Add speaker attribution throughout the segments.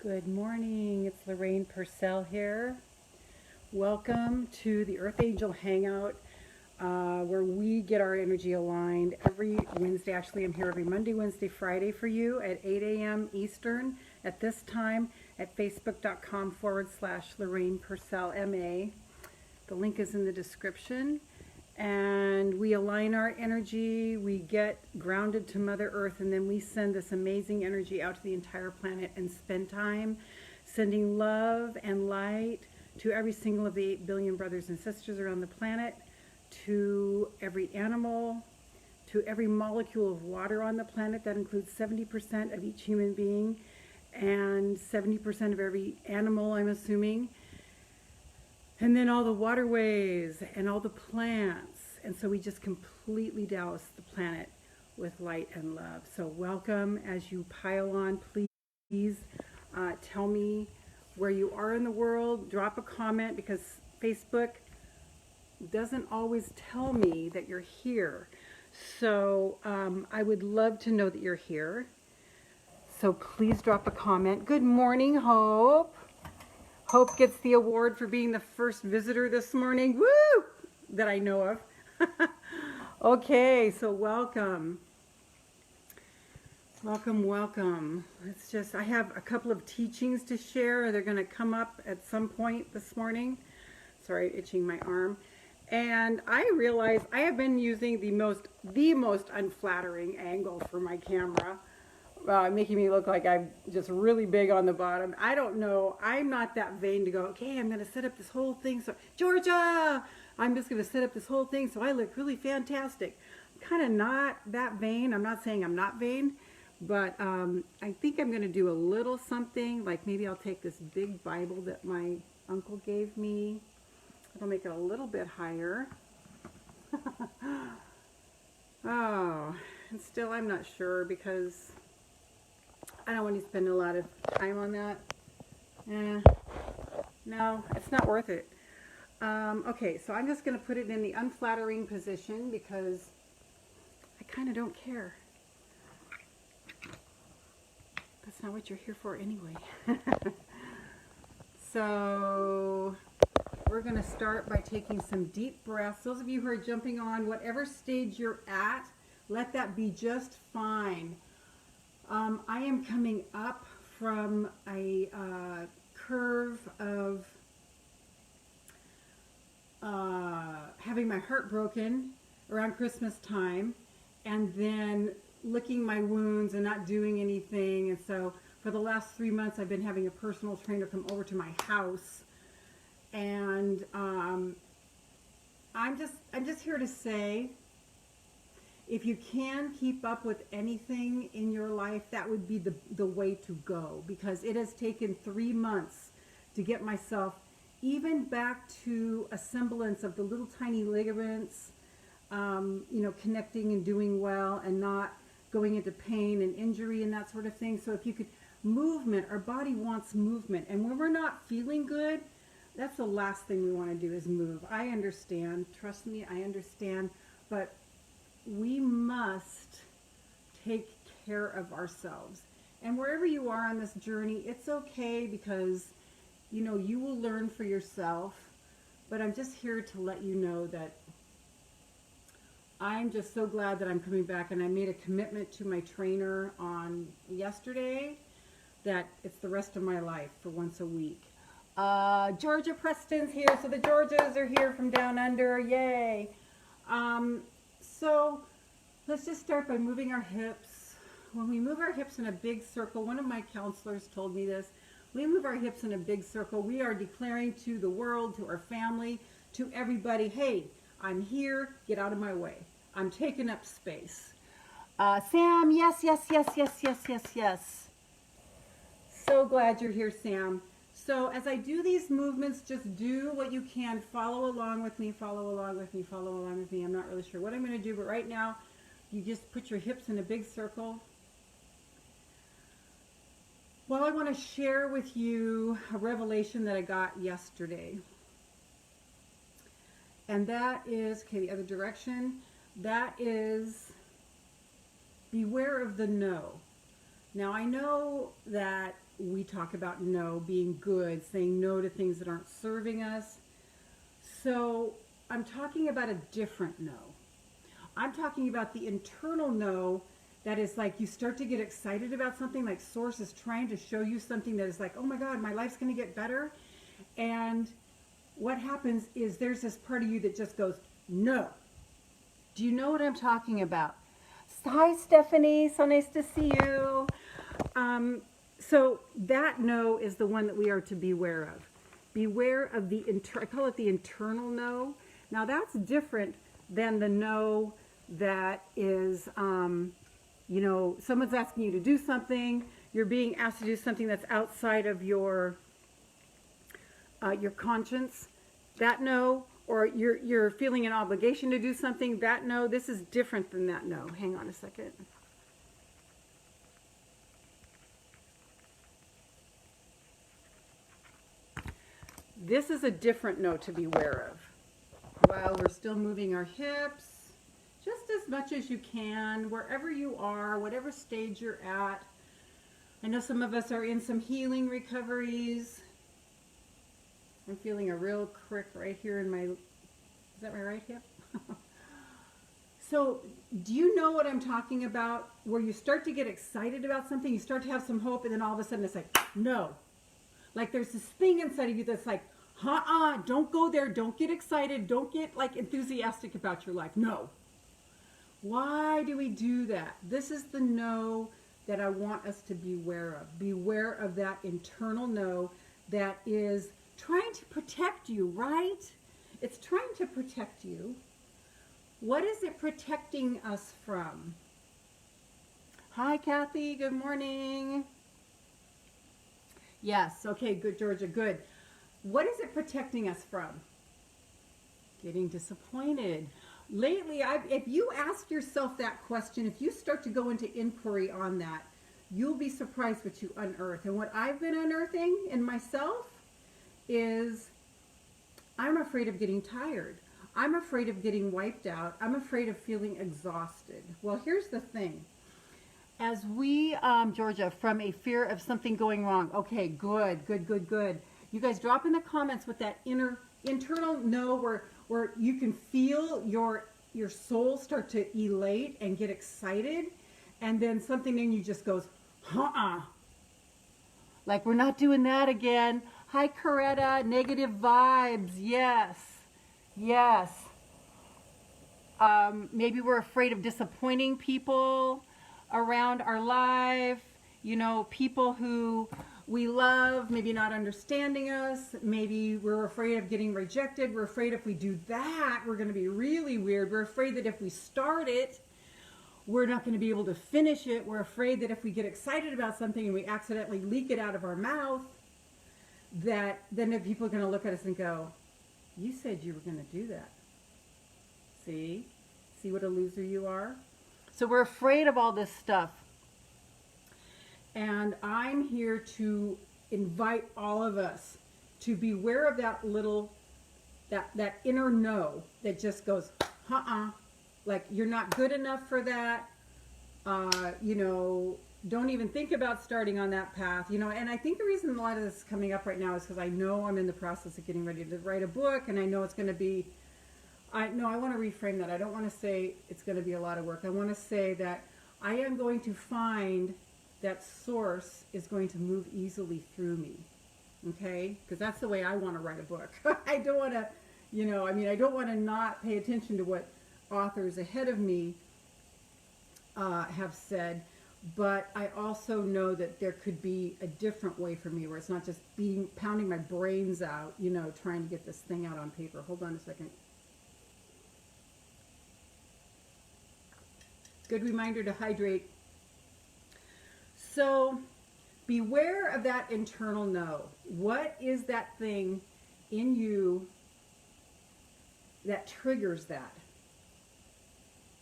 Speaker 1: Good morning, it's Lorraine Pursell here. Welcome to the Earth Angel Hangout, where we get our energy aligned every Wednesday. Actually, I'm here every Monday, Wednesday, Friday for you at 8 a.m. Eastern at this time at facebook.com/Lorraine Pursell MA. The link is in the description. And we align our energy, we get grounded to Mother Earth, and then we send this amazing energy out to the entire planet and spend time sending love and light to every single of the 8 billion brothers and sisters around the planet, to every animal, to every molecule of water on the planet. That includes 70% of each human being and 70% of every animal, I'm assuming. And then all the waterways and all the plants. And so we just completely douse the planet with light and love. So welcome as you pile on. Please tell me where you are in the world. Drop a comment, because Facebook doesn't always tell me that you're here. So I would love to know that you're here. So please drop a comment. Good morning, Hope. Hope gets the award for being the first visitor this morning. Woo! That I know of. Okay, so welcome. Welcome. I have a couple of teachings to share. They're going to come up at some point this morning. Sorry, itching my arm. And I realize I have been using the most unflattering angle for my camera. Making me look like I'm just really big on the bottom. I don't know. I'm not that vain to go, okay, I'm going to set up this whole thing. So, Georgia, I'm just going to set up this whole thing so I look really fantastic. I'm kind of not that vain. I'm not saying I'm not vain, but I think I'm going to do a little something. Like maybe I'll take this big Bible that my uncle gave me. I'll make it a little bit higher. Oh, and still I'm not sure, because I don't want to spend a lot of time on that. No, it's not worth it. Okay, so I'm just going to put it in the unflattering position because I kind of don't care. That's not what you're here for anyway. So we're going to start by taking some deep breaths. Those of you who are jumping on, whatever stage you're at, let that be just fine. I am coming up from a curve of having my heart broken around Christmas time, and then licking my wounds and not doing anything. And so for the last 3 months, I've been having a personal trainer come over to my house, and I'm just here to say, if you can keep up with anything in your life, that would be the way to go, because it has taken 3 months to get myself even back to a semblance of the little tiny ligaments, connecting and doing well and not going into pain and injury and that sort of thing. So if you could, movement, our body wants movement. And when we're not feeling good, that's the last thing we want to do is move. I understand. Trust me, I understand. But we must take care of ourselves. And wherever you are on this journey, it's okay, because you will learn for yourself. But I'm just here to let you know that I'm just so glad that I'm coming back, and I made a commitment to my trainer on yesterday that it's the rest of my life for once a week. Georgia Preston's here, so the Georgias are here from down under. Yay. So let's just start by moving our hips. When we move our hips in a big circle, one of my counselors told me this, we move our hips in a big circle, we are declaring to the world, to our family, to everybody, hey, I'm here, get out of my way. I'm taking up space. Sam, yes. So glad you're here, Sam. So as I do these movements, just do what you can. Follow along with me. I'm not really sure what I'm going to do, but right now, you just put your hips in a big circle. Well, I want to share with you a revelation that I got yesterday. And that is, okay, the other direction, that is, beware of the no. Now, I know that we talk about no being good, saying no to things that aren't serving us. So I'm talking about a different no. I'm talking about the internal no that is like you start to get excited about something, like Source is trying to show you something that is like, oh my God, my life's going to get better. And what happens is there's this part of you that just goes, no. Do you know what I'm talking about? Hi, Stephanie. So nice to see you. So that no is the one that we are to beware of. Beware of the, I call it the internal no. Now that's different than the no that is, you know, someone's asking you to do something. You're being asked to do something that's outside of your conscience. That no. Or you're feeling an obligation to do something. That no. This is different than that no. Hang on a second. This is a different no to beware of. While we're still moving our hips, just as much as you can, wherever you are, whatever stage you're at. I know some of us are in some healing recoveries. I'm feeling a real crick right here in my, is that my right hip? So, do you know what I'm talking about? Where you start to get excited about something, you start to have some hope, and then all of a sudden it's like, no. Like there's this thing inside of you that's like, don't go there, don't get excited, don't get like enthusiastic about your life. No. Why do we do that? This is the no that I want us to beware of. Beware of that internal no that is trying to protect you, right? It's trying to protect you. What is it protecting us from? Hi, Kathy. Good morning. Yes. Okay, good, Georgia. Good. What is it protecting us from? Getting disappointed. Lately, if you ask yourself that question, if you start to go into inquiry on that, you'll be surprised what you unearth. And what I've been unearthing in myself is I'm afraid of getting tired. I'm afraid of getting wiped out. I'm afraid of feeling exhausted. Well, here's the thing. As we, Georgia, from a fear of something going wrong. Okay, good. You guys drop in the comments with that internal no where you can feel your soul start to elate and get excited. And then something in you just goes, like we're not doing that again. Hi, Coretta. Negative vibes. Yes. Maybe we're afraid of disappointing people around our life. You know, people who we love, maybe not understanding us. Maybe we're afraid of getting rejected. We're afraid if we do that, we're going to be really weird. We're afraid that if we start it, we're not going to be able to finish it. We're afraid that if we get excited about something and we accidentally leak it out of our mouth, that then if people are going to look at us and go, you said you were going to do that. See what a loser you are? So we're afraid of all this stuff. And I'm here to invite all of us to beware of that little, that inner no that just goes, like you're not good enough for that. You know, don't even think about starting on that path. You know, and I think the reason a lot of this is coming up right now is because I know I'm in the process of getting ready to write a book, and I know it's going to be, I want to reframe that. I don't want to say it's going to be a lot of work. I want to say that I am going to find that Source is going to move easily through me, okay? Because that's the way I want to write a book. I don't want to, you know, I mean, I don't want to not pay attention to what authors ahead of me have said, but I also know that there could be a different way for me where it's not just pounding my brains out, you know, trying to get this thing out on paper. Hold on a second. Good reminder to hydrate. So beware of that internal no. What is that thing in you that triggers that?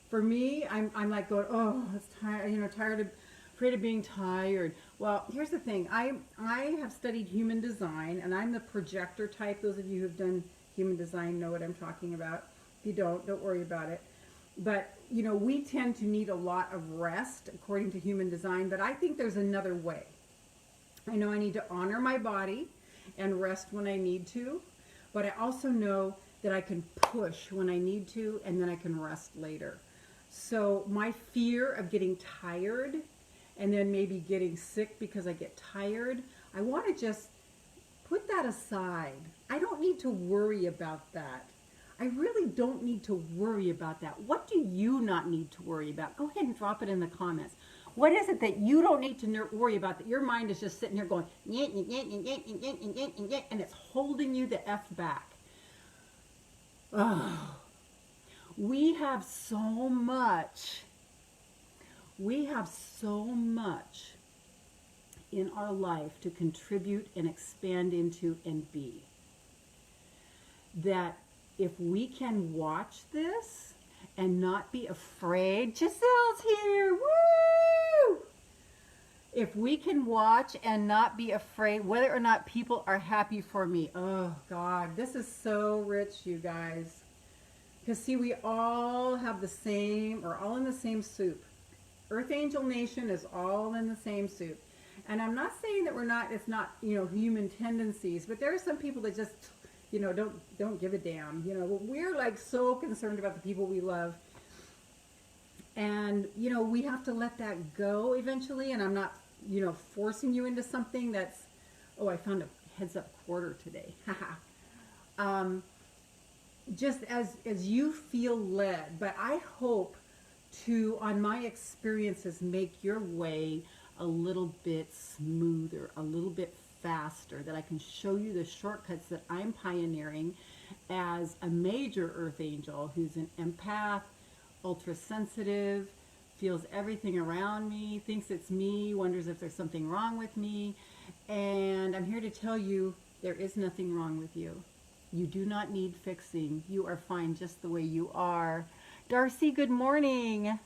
Speaker 1: For me, I'm like going, oh, it's tired, you know, afraid of being tired. Well, here's the thing. I have studied human design, and I'm the projector type. Those of you who've done human design know what I'm talking about. If you don't worry about it. But, you know, we tend to need a lot of rest according to human design, but I think there's another way. I know I need to honor my body and rest when I need to, but I also know that I can push when I need to, and then I can rest later. So my fear of getting tired and then maybe getting sick because I get tired, I want to just put that aside. I don't need to worry about that. I really don't need to worry about that. What do you not need to worry about? Go ahead and drop it in the comments. What is it that you don't need to worry about, that your mind is just sitting here going, and it's holding you the F back? Oh, we have so much in our life to contribute and expand into and be, that if we can watch this and not be afraid, Giselle's here, woo! If we can watch and not be afraid whether or not people are happy for me, oh God, this is so rich, you guys. Because see, we all have the same, or all in the same soup. Earth Angel Nation is all in the same soup. And I'm not saying that it's not, you know, human tendencies, but there are some people that just, you know, don't give a damn. You know, we're like so concerned about the people we love. And, you know, we have to let that go eventually. And I'm not, you know, forcing you into something that's, oh, I found a heads up quarter today. Just as you feel led. But I hope to, on my experiences, make your way a little bit smoother, a little bit faster, that I can show you the shortcuts that I'm pioneering as a major Earth Angel who's an empath, ultra sensitive, feels everything around me, thinks it's me, wonders if there's something wrong with me. And I'm here to tell you there is nothing wrong with you. You do not need fixing. You are fine just the way you are. Darcy, good morning.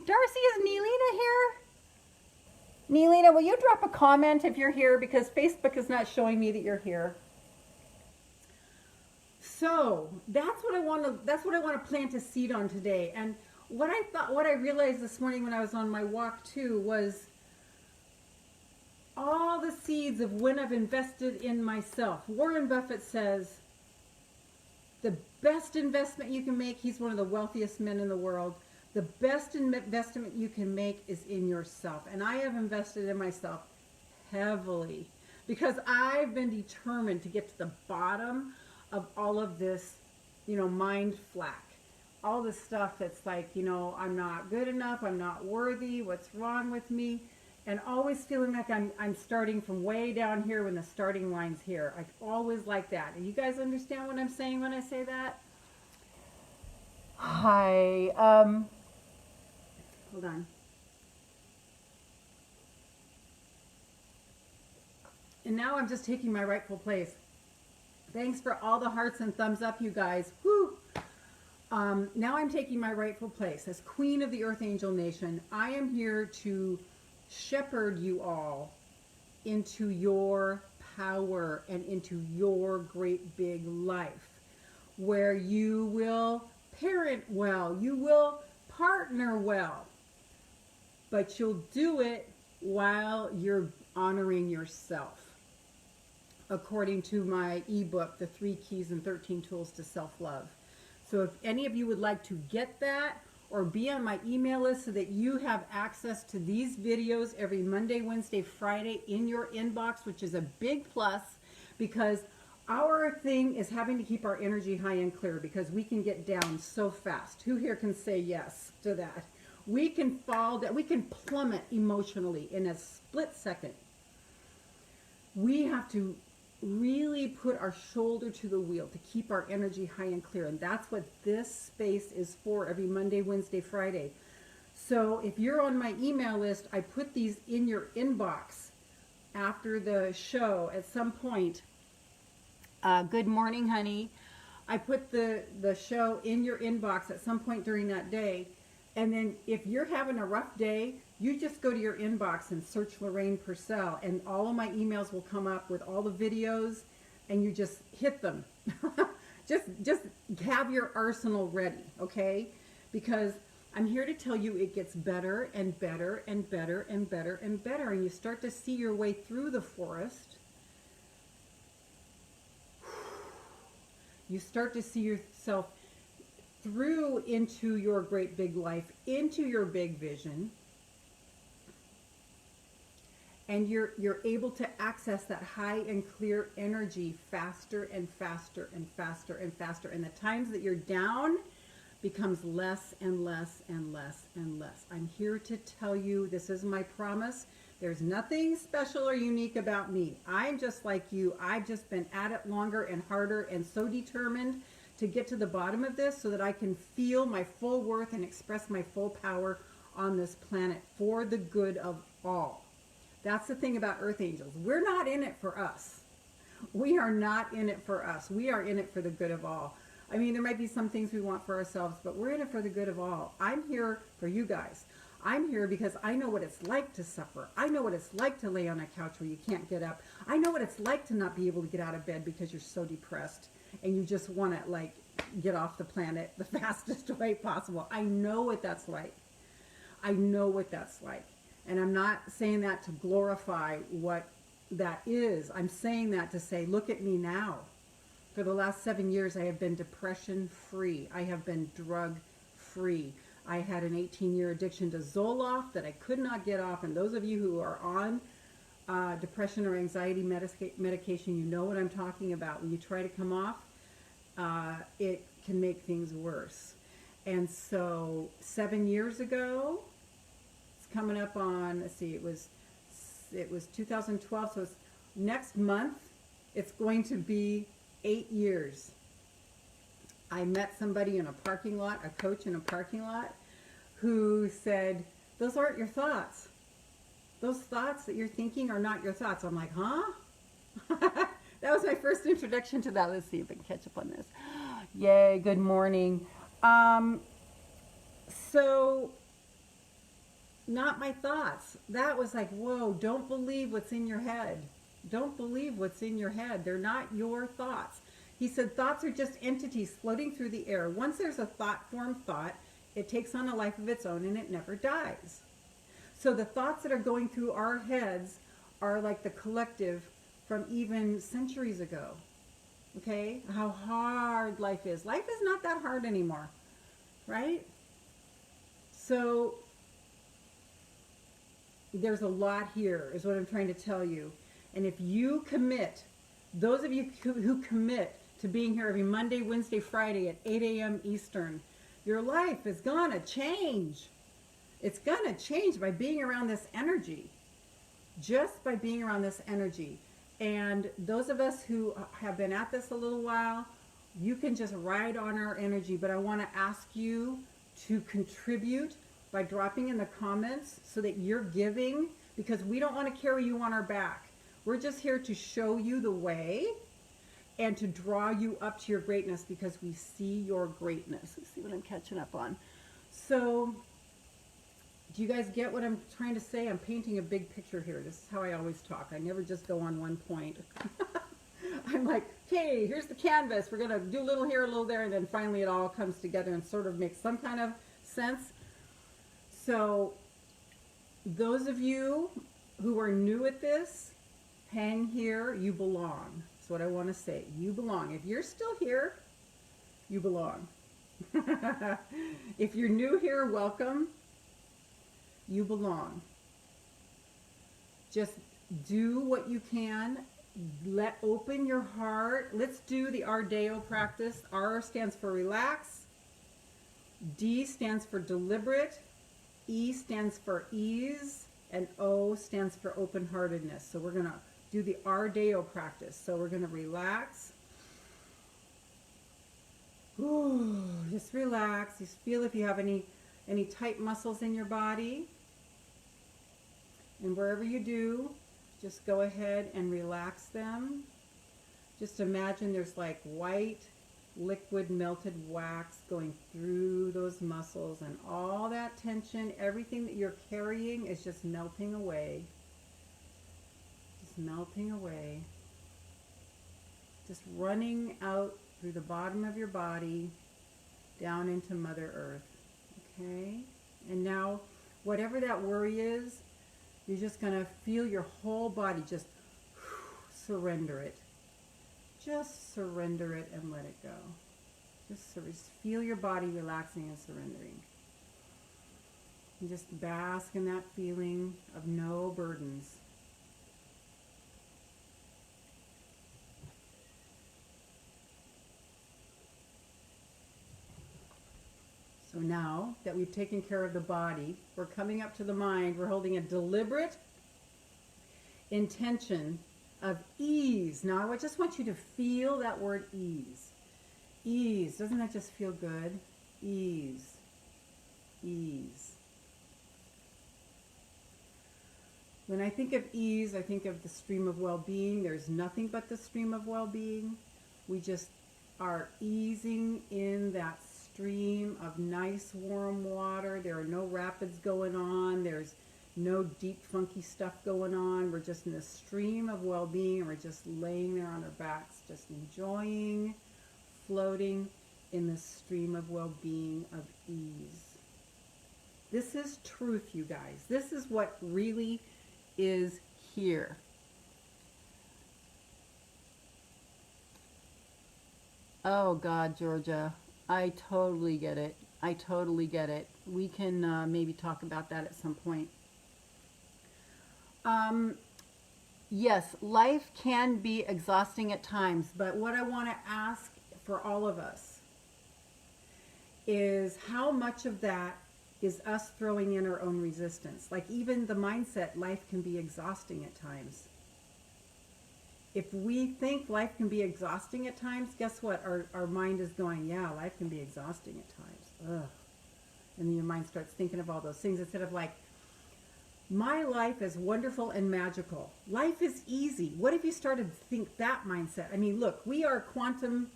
Speaker 1: Darcy, is Neelina here? Neelina, will you drop a comment if you're here, because Facebook is not showing me that you're here. So that's what I want to plant a seed on today. And what I realized this morning when I was on my walk too was all the seeds of when I've invested in myself. Warren Buffett says the best investment you can make, he's one of the wealthiest men in the world, the best investment you can make is in yourself. And I have invested in myself heavily because I've been determined to get to the bottom of all of this, you know, mind flack. All this stuff that's like, you know, I'm not good enough, I'm not worthy, what's wrong with me? And always feeling like I'm starting from way down here when the starting line's here. I always like that. And you guys understand what I'm saying when I say that? Hi. Hold on. And now I'm just taking my rightful place. Thanks for all the hearts and thumbs up, you guys. Woo! Now I'm taking my rightful place as Queen of the Earth Angel Nation. I am here to shepherd you all into your power and into your great big life, where you will parent well, you will partner well, but you'll do it while you're honoring yourself, according to my ebook, The 3 Keys and 13 Tools to Self-Love. So if any of you would like to get that or be on my email list so that you have access to these videos every Monday, Wednesday, Friday in your inbox, which is a big plus, because our thing is having to keep our energy high and clear, because we can get down so fast. Who here can say yes to that? We can fall down, we can plummet emotionally in a split second. We have to really put our shoulder to the wheel to keep our energy high and clear. And that's what this space is for every Monday, Wednesday, Friday. So if you're on my email list, I put these in your inbox after the show at some point. Good morning, honey. I put the show in your inbox at some point during that day. And then if you're having a rough day, you just go to your inbox and search Lorraine Pursell, and all of my emails will come up with all the videos, and you just hit them. just have your arsenal ready, okay? Because I'm here to tell you it gets better and better and better and better and better, and you start to see your way through the forest. You start to see yourself through into your great big life, into your big vision. And you're able to access that high and clear energy faster and faster and faster and faster. And the times that you're down becomes less and less and less and less. I'm here to tell you, this is my promise. There's nothing special or unique about me. I'm just like you. I've just been at it longer and harder and so determined to get to the bottom of this so that I can feel my full worth and express my full power on this planet for the good of all. That's the thing about Earth Angels. We're not in it for us. We are not in it for us. We are in it for the good of all. I mean, there might be some things we want for ourselves, but we're in it for the good of all. I'm here for you guys. I'm here because I know what it's like to suffer. I know what it's like to lay on a couch where you can't get up. I know what it's like to not be able to get out of bed because you're so depressed and you just want to, like, get off the planet the fastest way possible. I know what that's like. I know what that's like. And I'm not saying that to glorify what that is. I'm saying that to say, look at me now. For the last 7 years, I have been depression-free. I have been drug-free. I had an 18-year addiction to Zoloft that I could not get off. And those of you who are on depression or anxiety medication, you know what I'm talking about. When you try to come off, it can make things worse. And so 7 years ago, coming up on, let's see, it was 2012, so it's next month, it's going to be 8 years. I met somebody in a parking lot, a coach in a parking lot, who said, those aren't your thoughts. Those thoughts that you're thinking are not your thoughts. I'm like, huh? That was my first introduction to that. Let's see if I can catch up on this. Yay, good morning. So, not my thoughts. That was like, whoa, don't believe what's in your head. Don't believe what's in your head. They're not your thoughts. He said thoughts are just entities floating through the air. Once there's a thought-formed thought, it takes on a life of its own and it never dies. So the thoughts that are going through our heads are like the collective from even centuries ago. Okay? How hard life is. Life is not that hard anymore. Right? So there's a lot here, is what I'm trying to tell you. And if you commit, those of you who commit to being here every Monday, Wednesday, Friday at 8 a.m. Eastern, your life is going to change. It's going to change by being around this energy. Just by being around this energy. And those of us who have been at this a little while, you can just ride on our energy. But I want to ask you to contribute by dropping in the comments so that you're giving, because we don't want to carry you on our back. We're just here to show you the way and to draw you up to your greatness because we see your greatness. Let's see what I'm catching up on. So, do you guys get what I'm trying to say? I'm painting a big picture here. This is how I always talk. I never just go on one point. I'm like, hey, here's the canvas. We're going to do a little here, a little there, and then finally it all comes together and sort of makes some kind of sense. So, those of you who are new at this, hang here, you belong. That's what I want to say. You belong. If you're still here, you belong. If you're new here, welcome. You belong. Just do what you can. Open your heart. Let's do the Ardeo practice. R stands for relax. D stands for deliberate. E stands for ease, and O stands for open-heartedness. So we're going to do the Ardeo practice. So we're going to relax. Ooh, just relax. Just feel if you have any tight muscles in your body. And wherever you do, just go ahead and relax them. Just imagine there's like white liquid melted wax going through those muscles, and all that tension, everything that you're carrying is just melting away. Just melting away. Just running out through the bottom of your body, down into Mother Earth. Okay? And now, whatever that worry is, you're just going to feel your whole body just surrender it. Just surrender it and let it go. Just feel your body relaxing and surrendering. And just bask in that feeling of no burdens. So now that we've taken care of the body, we're coming up to the mind. We're holding a deliberate intention of ease. Now I just want you to feel that word ease. Ease. Doesn't that just feel good? Ease. Ease. When I think of ease, I think of the stream of well-being. There's nothing but the stream of well-being. We just are easing in that stream of nice warm water. There are no rapids going on. There's no deep funky stuff going on. We're just in a stream of well-being, and we're just laying there on our backs, just enjoying, floating in the stream of well-being of ease. This is truth, you guys. This is what really is here. Oh God, Georgia, I totally get it. I totally get it. We can maybe talk about that at some point. Yes, life can be exhausting at times, but what I want to ask for all of us is how much of that is us throwing in our own resistance. Like even the mindset, life can be exhausting at times. If we think life can be exhausting at times, guess what? Our mind is going, yeah, life can be exhausting at times. Ugh. And then your mind starts thinking of all those things instead of like, my life is wonderful and magical. Life is easy. What if you started to think that mindset? I mean, look, we are quantum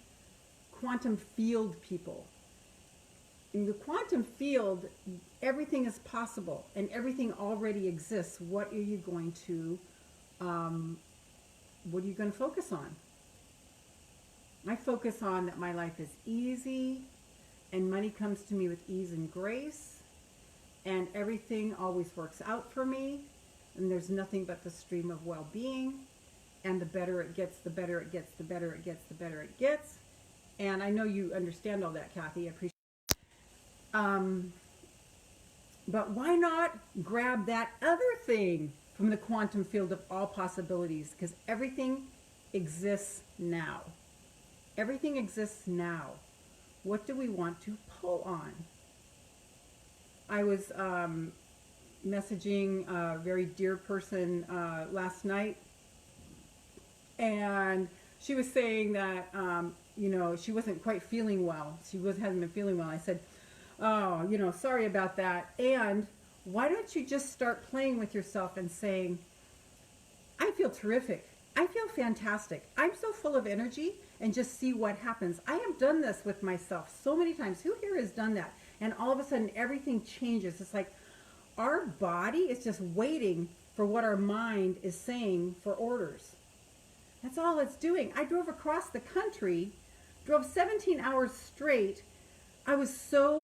Speaker 1: field people. In the quantum field, everything is possible and everything already exists. What are you going to focus on? I focus on that my life is easy and money comes to me with ease and grace and everything always works out for me and there's nothing but the stream of well-being, and the better it gets, the better it gets, the better it gets, the better it gets. And I know you understand all that, Kathy. I appreciate it. But why not grab that other thing from the quantum field of all possibilities? Because everything exists now. Everything exists now. What do we want to pull on? I was messaging a very dear person last night, and she was saying that, you know, she wasn't quite feeling well. Hasn't been feeling well. I said, oh, you know, sorry about that. And why don't you just start playing with yourself and saying, I feel terrific. I feel fantastic. I'm so full of energy, and just see what happens. I have done this with myself so many times. Who here has done that? And all of a sudden everything changes. It's like our body is just waiting for what our mind is saying for orders. That's all it's doing. I drove across the country, drove 17 hours straight. I was so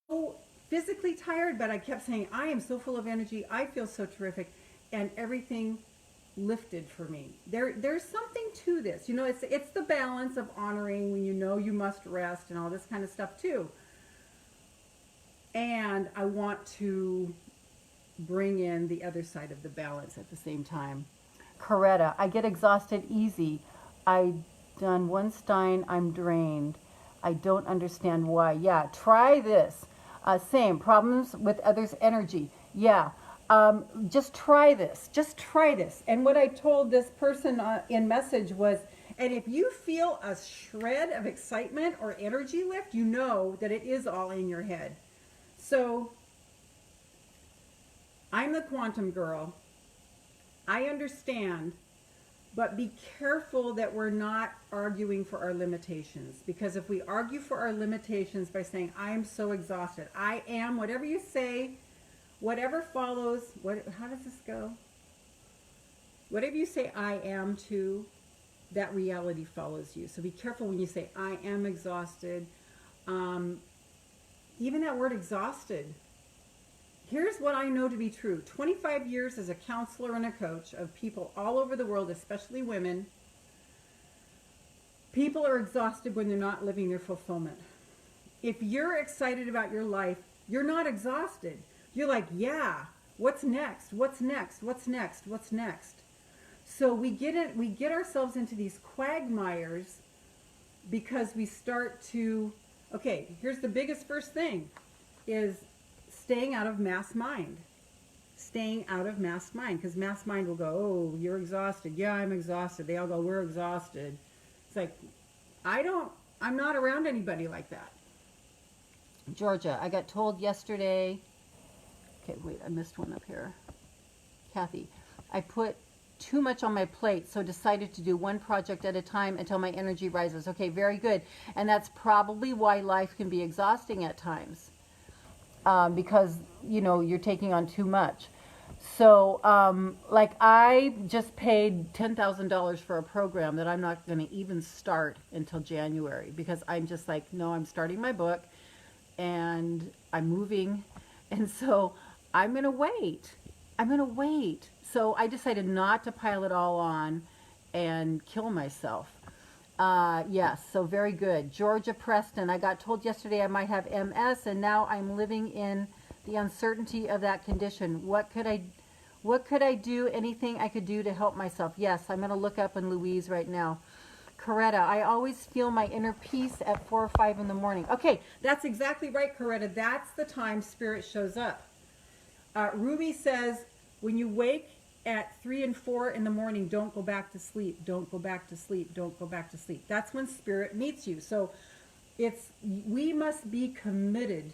Speaker 1: physically tired, but I kept saying, I am so full of energy. I feel so terrific. And everything lifted for me. There's something to this. You know, it's the balance of honoring when you know you must rest and all this kind of stuff too. And I want to bring in the other side of the balance at the same time. Coretta, I get exhausted easy. I done one stein, I'm drained. I don't understand why. Yeah, try this. Same, problems with others' energy. Yeah, just try this. Just try this. And what I told this person in message was, and if you feel a shred of excitement or energy lift, you know that it is all in your head. So, I'm the quantum girl. I understand, but be careful that we're not arguing for our limitations. Because if we argue for our limitations by saying, I am so exhausted, I am, whatever you say, whatever follows, how does this go? Whatever you say I am to, that reality follows you. So be careful when you say, I am exhausted. Even that word exhausted. Here's what I know to be true. 25 years as a counselor and a coach of people all over the world, especially women. People are exhausted when they're not living their fulfillment. If you're excited about your life, you're not exhausted. You're like, yeah, what's next? What's next? What's next? What's next? So we get ourselves into these quagmires because we start to, okay, here's the biggest first thing is staying out of mass mind. Staying out of mass mind, because mass mind will go, oh, you're exhausted. Yeah, I'm exhausted. They all go, we're exhausted. It's like, I'm not around anybody like that. Georgia, I got told yesterday, okay, wait, I missed one up here. Kathy, I put too much on my plate, so decided to do one project at a time until my energy rises. Okay, very good. And that's probably why life can be exhausting at times, because, you know, you're taking on too much. So, like, I just paid $10,000 for a program that I'm not going to even start until January, because I'm just like, no, I'm starting my book, and I'm moving, and so I'm going to wait. I'm going to wait. So I decided not to pile it all on and kill myself. Yes, so very good. Georgia Preston, I got told yesterday I might have MS, and now I'm living in the uncertainty of that condition. What could I do? Anything I could do to help myself? Yes, I'm going to look up in Louise right now. Coretta, I always feel my inner peace at 4 or 5 in the morning. Okay, that's exactly right, Coretta. That's the time Spirit shows up. Ruby says, when you wake at 3 and 4 in the morning, don't go back to sleep. Don't go back to sleep. Don't go back to sleep. That's when Spirit meets you. So we must be committed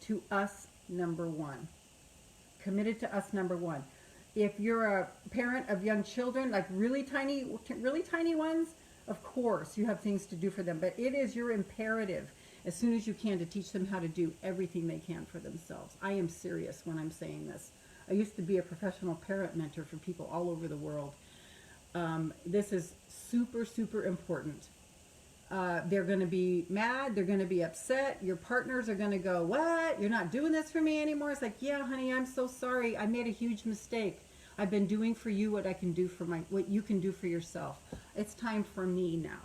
Speaker 1: to us, number one. Committed to us, number one. If you're a parent of young children, like really tiny ones, of course you have things to do for them. But it is your imperative as soon as you can to teach them how to do everything they can for themselves. I am serious when I'm saying this. I used to be a professional parent mentor for people all over the world. This is super, super important. They're going to be mad. They're going to be upset. Your partners are going to go, what? You're not doing this for me anymore? It's like, yeah, honey, I'm so sorry. I made a huge mistake. I've been doing for you what I can do for what you can do for yourself. It's time for me now.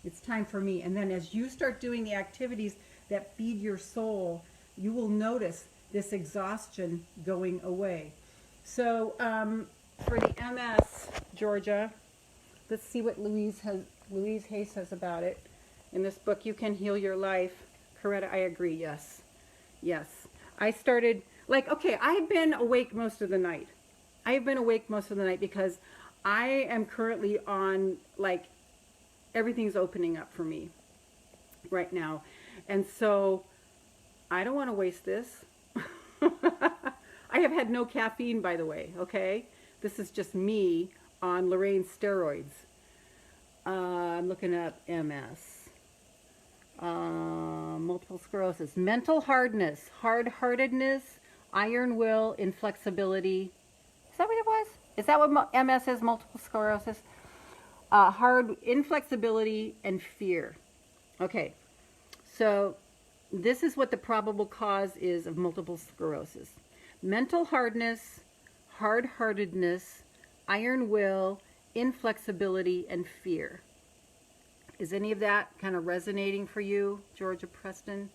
Speaker 1: It's time for me. And then as you start doing the activities that feed your soul, you will notice this exhaustion going away. So for the MS, Georgia, let's see what Louise Hay says about it. In this book, You Can Heal Your Life. Coretta, I agree, yes. Yes. I started, like, okay, I've been awake most of the night. I've been awake most of the night because I am currently on, like, everything's opening up for me right now. And so I don't want to waste this. I have had no caffeine, by the way, okay? This is just me on Lorraine steroids. I'm looking up MS. Multiple sclerosis. Mental hardness, hard-heartedness, iron will, inflexibility. Is that what it was? Is that what MS is, multiple sclerosis? Hard inflexibility and fear. Okay, so this is what the probable cause is of multiple sclerosis. Mental hardness, hard-heartedness, iron will, inflexibility, and fear. Is any of that kind of resonating for you, Georgia Preston?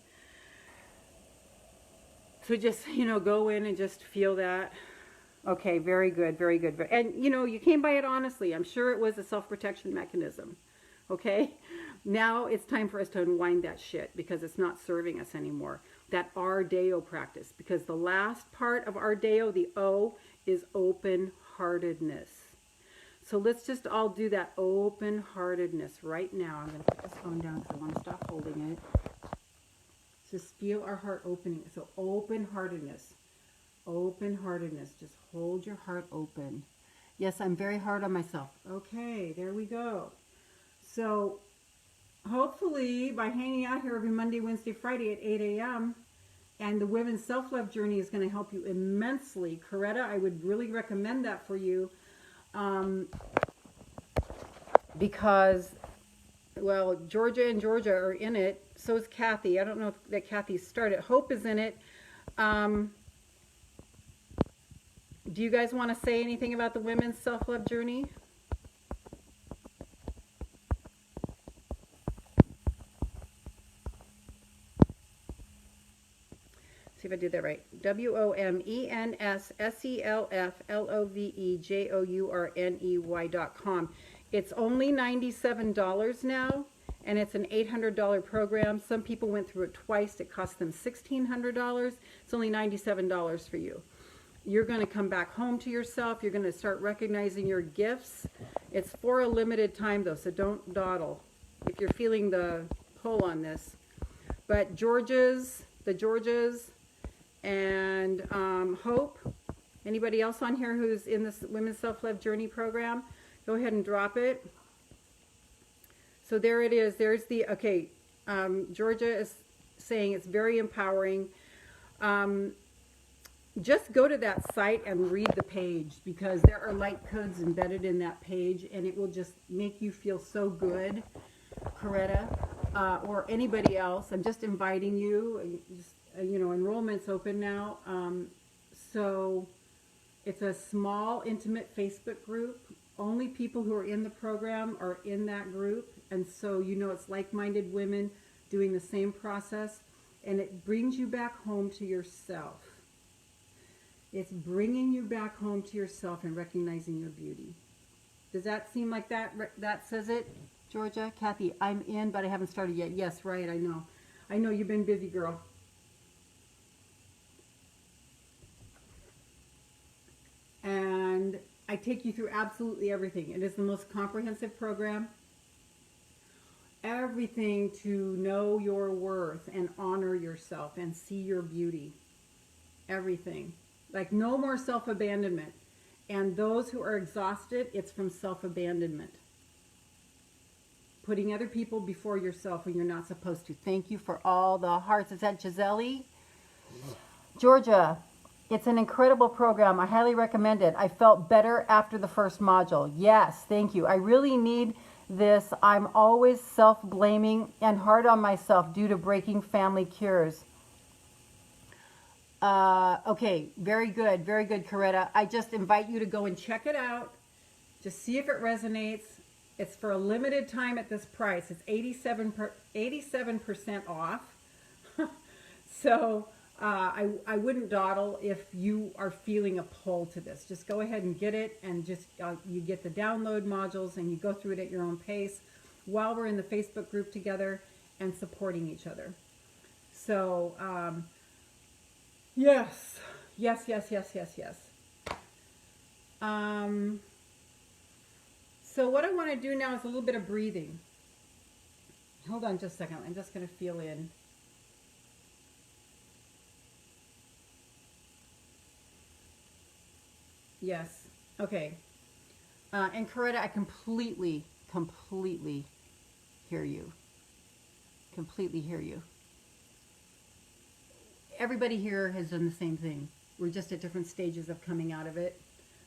Speaker 1: So just, you know, go in and just feel that. Okay, very good, very good. And, you know, you came by it honestly. I'm sure it was a self-protection mechanism. Okay? Now it's time for us to unwind that shit because it's not serving us anymore. That Ardeo practice. Because the last part of Ardeo, the O, is open-heartedness. So let's just all do that open-heartedness right now. I'm going to put this phone down because I want to stop holding it. Just feel our heart opening. So open-heartedness. Open-heartedness. Just hold your heart open. Yes, I'm very hard on myself. Okay, there we go. So hopefully by hanging out here every Monday, Wednesday, Friday at 8 a.m. and the Women's Self-Love Journey is going to help you immensely. Coretta, I would really recommend that for you. because, well, Georgia and Georgia are in it. So is Kathy. I don't know if that Kathy started. Hope is in it. Do you guys want to say anything about the women's self-love journey? See if I did that right. WOMENSSELFLOVEJOURNEY.com. It's only $97 now, and it's an $800 program. Some people went through it twice. It cost them $1,600. It's only $97 for you. You're going to come back home to yourself. You're going to start recognizing your gifts. It's for a limited time, though, so don't dawdle if you're feeling the pull on this. But the Georges, and Hope, anybody else on here who's in this Women's Self-Love Journey program, go ahead and drop it. So there it is. There's the, okay, Georgia is saying it's very empowering. Just go to that site and read the page, because there are light codes embedded in that page, and it will just make you feel so good, Coretta, or anybody else. I'm just inviting you. You know, enrollment's open now. So it's a small, intimate Facebook group. Only people who are in the program are in that group. And so, you know, it's like-minded women doing the same process. And it brings you back home to yourself. It's bringing you back home to yourself and recognizing your beauty. Does that seem like that says it, Georgia? Kathy, I'm in, but I haven't started yet. Yes, right, I know. I know you've been busy, girl. And I take you through absolutely everything. It is the most comprehensive program. Everything to know your worth and honor yourself and see your beauty. Everything. Like no more self-abandonment. And those who are exhausted, it's from self-abandonment. Putting other people before yourself when you're not supposed to. Thank you for all the hearts. Is that Gisele? Georgia, it's an incredible program. I highly recommend it. I felt better after the first module. Yes, thank you. I really need this. I'm always self-blaming and hard on myself due to breaking family cures. Okay, very good, Coretta. I just invite you to go and check it out. Just see if it resonates. It's for a limited time at this price. It's 87% off. So I wouldn't dawdle if you are feeling a pull to this. Just go ahead and get it, and just you get the download modules and you go through it at your own pace while we're in the Facebook group together and supporting each other. So yes. So what I want to do now is a little bit of breathing. Hold on just a second. I'm just going to feel in. Yes. Okay. And Coretta, I completely hear you. Completely hear you. Everybody here has done the same thing. We're just at different stages of coming out of it.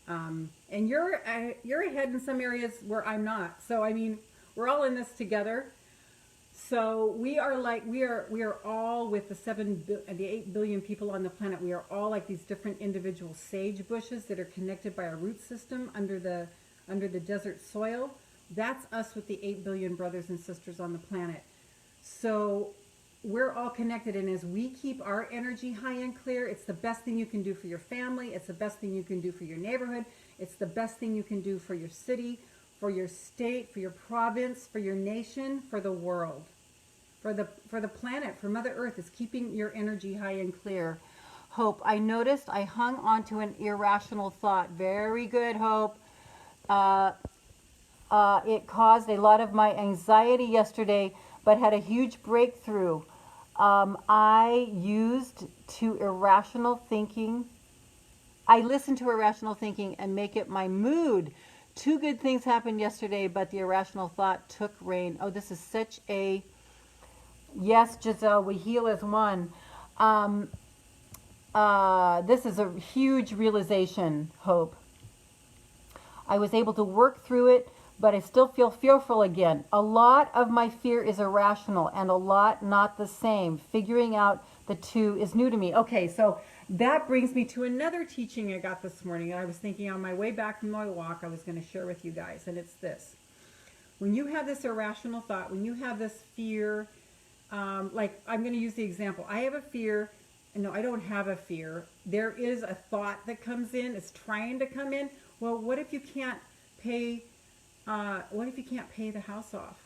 Speaker 1: And you're ahead in some areas where I'm not. So I mean, we're all in this together. So we are all with the 8 billion people on the planet. We are all like these different individual sage bushes that are connected by a root system under the desert soil. That's us with the 8 billion brothers and sisters on the planet. So we're all connected, and as we keep our energy high and clear, it's the best thing you can do for your family. It's the best thing you can do for your neighborhood. It's the best thing you can do for your city, for your state, for your province, for your nation, for the world, for the planet, for Mother Earth. Is keeping your energy high and clear. Hope, I noticed I hung on to an irrational thought. Very good, Hope. It caused a lot of my anxiety yesterday, but had a huge breakthrough. I listened to irrational thinking and make it my mood. 2 good things happened yesterday, but the irrational thought took reign. Oh, this is such a, yes, Giselle, we heal as one. This is a huge realization, Hope. I was able to work through it,
Speaker 2: but I still feel fearful again. A lot of my fear is irrational and a lot not the same. Figuring out the two is new to me. Okay, so that brings me to another teaching I got this morning. I was thinking on my way back from my walk, I was going to share with you guys, and it's this. When you have this irrational thought, when you have this fear, like I'm going to use the example. I have a fear. No, I don't have a fear. There is a thought that comes in. It's trying to come in. Well, what if you can't pay? What if you can't pay the house off,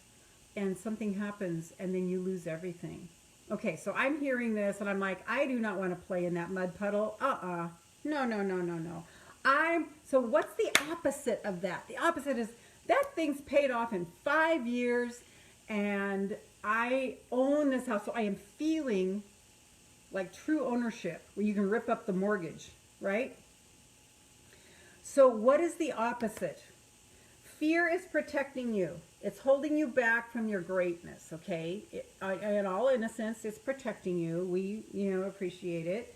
Speaker 2: and something happens, and then you lose everything? Okay, so I'm hearing this, and I'm like, I do not want to play in that mud puddle. No, no, no, no, no. So what's the opposite of that? The opposite is that thing's paid off in 5 years, and I own this house, so I am feeling like true ownership, where you can rip up the mortgage, right? So what is the opposite? Fear is protecting you. It's holding you back from your greatness, okay? In all innocence, it's protecting you. We, appreciate it.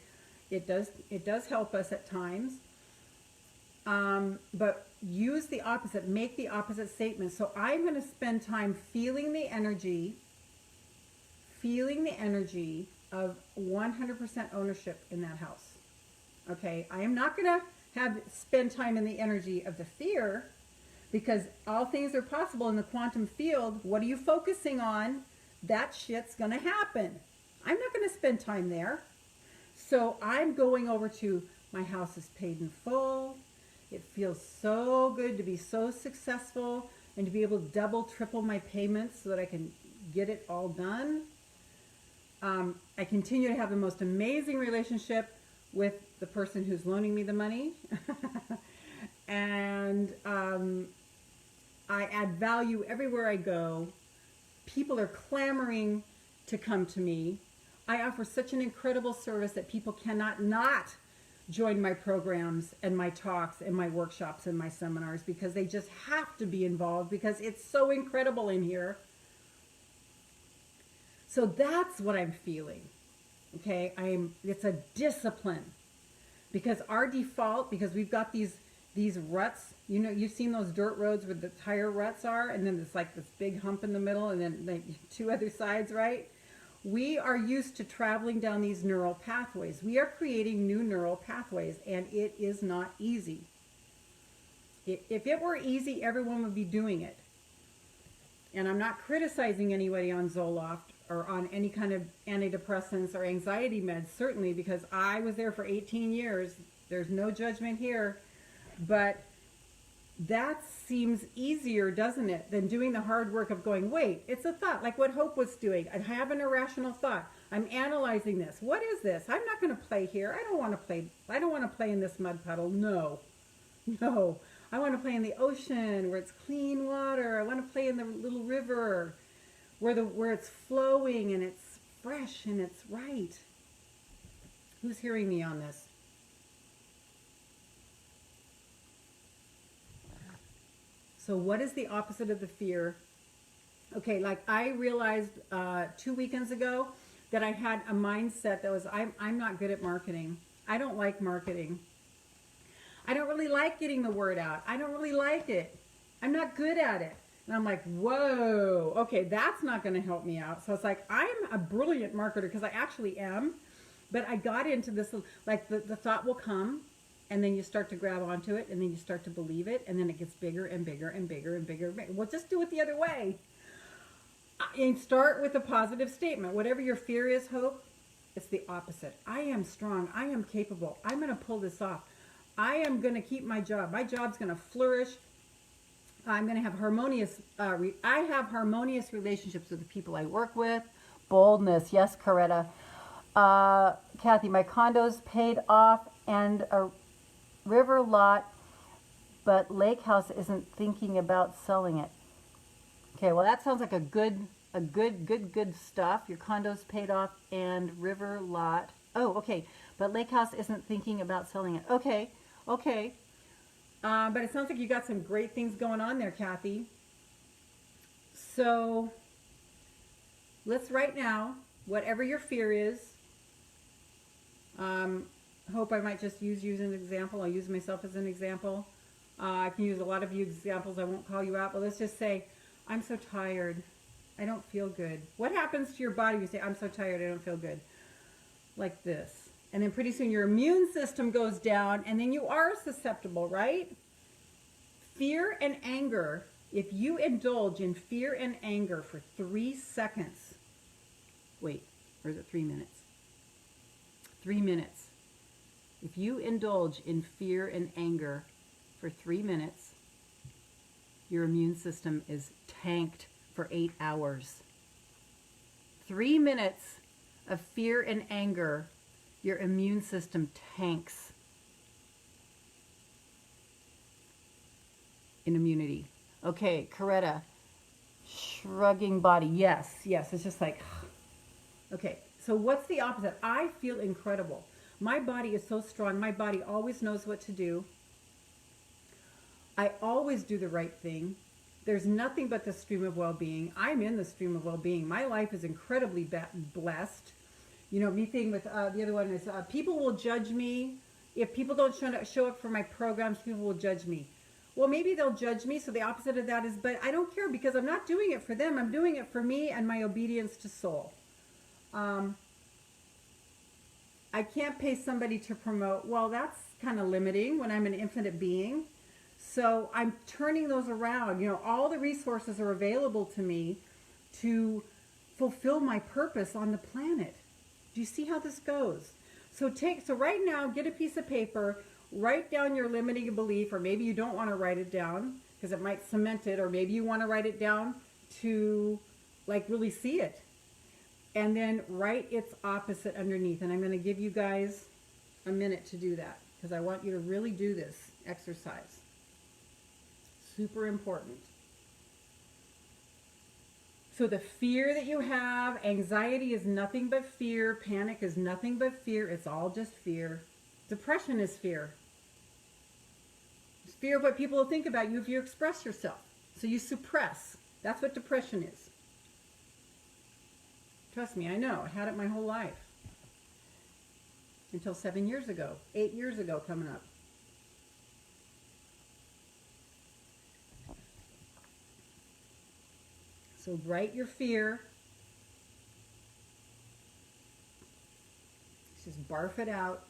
Speaker 2: It does help us at times. But use the opposite. Make the opposite statement. So I'm going to spend time feeling the energy of 100% ownership in that house. Okay? I am not going to spend time in the energy of the fear, because all things are possible in the quantum field. What are you focusing on? That shit's going to happen. I'm not going to spend time there. So I'm going over to my house is paid in full. It feels so good to be so successful and to be able to double, triple my payments so that I can get it all done. I continue to have the most amazing relationship with the person who's loaning me the money. And I add value everywhere I go. People are clamoring to come to me. I offer such an incredible service that people cannot not join my programs and my talks and my workshops and my seminars, because they just have to be involved because it's so incredible in here. So that's what I'm feeling. Okay, it's a discipline, because our default, because we've got these ruts, you've seen those dirt roads where the tire ruts are, and then it's like this big hump in the middle, and then like two other sides, right? We are used to traveling down these neural pathways. We are creating new neural pathways, and it is not easy. If it were easy, everyone would be doing it. And I'm not criticizing anybody on Zoloft or on any kind of antidepressants or anxiety meds, certainly, because I was there for 18 years. There's no judgment here. But that seems easier, doesn't it, than doing the hard work of going, wait, it's a thought, like what Hope was doing. I have an irrational thought. I'm analyzing this. What is this? I'm not going to play here. I don't want to play. I don't want to play in this mud puddle. No. I want to play in the ocean where it's clean water. I want to play in the little river where it's flowing and it's fresh and it's right. Who's hearing me on this? So what is the opposite of the fear? Okay, like I realized 2 weekends ago that I had a mindset that was, I'm not good at marketing. I don't like marketing. I don't really like getting the word out. I don't really like it. I'm not good at it. And I'm like, whoa, okay, that's not going to help me out. So it's like, I'm a brilliant marketer, because I actually am. But I got into this, like the thought will come, and then you start to grab onto it, and then you start to believe it, and then it gets bigger and bigger and bigger and bigger. Well, just do it the other way. And start with a positive statement. Whatever your fear is, Hope, it's the opposite. I am strong. I am capable. I'm going to pull this off. I am going to keep my job. My job's going to flourish. I'm going to have harmonious, I have harmonious relationships with the people I work with. Boldness. Yes, Coretta. Kathy, my condo's paid off and a river lot, but Lake House isn't thinking about selling it. Okay, well that sounds like a good stuff. Your condo's paid off and river lot. Oh, okay. But Lake House isn't thinking about selling it. Okay. But it sounds like you got some great things going on there, Kathy. So let's right now, whatever your fear is, Hope, I might just use you as an example. I'll use myself as an example. I can use a lot of you examples. I won't call you out, but let's just say, I'm so tired. I don't feel good. What happens to your body when you say, I'm so tired, I don't feel good? Like this. And then pretty soon your immune system goes down, and then you are susceptible, right? Fear and anger. If you indulge in fear and anger for 3 seconds, wait, or is it 3 minutes? 3 minutes. If you indulge in fear and anger for 3 minutes, your immune system is tanked for 8 hours. 3 minutes of fear and anger, your immune system tanks in immunity. Okay, Coretta, shrugging body. Yes, it's just like, okay, so what's the opposite? I feel incredible. My body is so strong. My body always knows what to do. I always do the right thing. There's nothing but the stream of well-being. I'm in the stream of well-being. My life is incredibly blessed. You know, me thing with the other one is people will judge me. If people don't show up for my programs, people will judge me. Well, maybe they'll judge me. So the opposite of that is, but I don't care because I'm not doing it for them. I'm doing it for me and my obedience to soul. I can't pay somebody to promote. Well, that's kind of limiting when I'm an infinite being. So I'm turning those around. You know, all the resources are available to me to fulfill my purpose on the planet. Do you see how this goes? So right now, get a piece of paper, write down your limiting belief, or maybe you don't want to write it down because it might cement it, or maybe you want to write it down to like really see it. And then write its opposite underneath. And I'm going to give you guys a minute to do that because I want you to really do this exercise. Super important. So the fear that you have, anxiety is nothing but fear. Panic is nothing but fear. It's all just fear. Depression is fear. It's fear of what people will think about you if you express yourself. So you suppress. That's what depression is. Trust me, I know. I had it my whole life. Until 7 years ago. 8 years ago coming up. So write your fear. Just barf it out.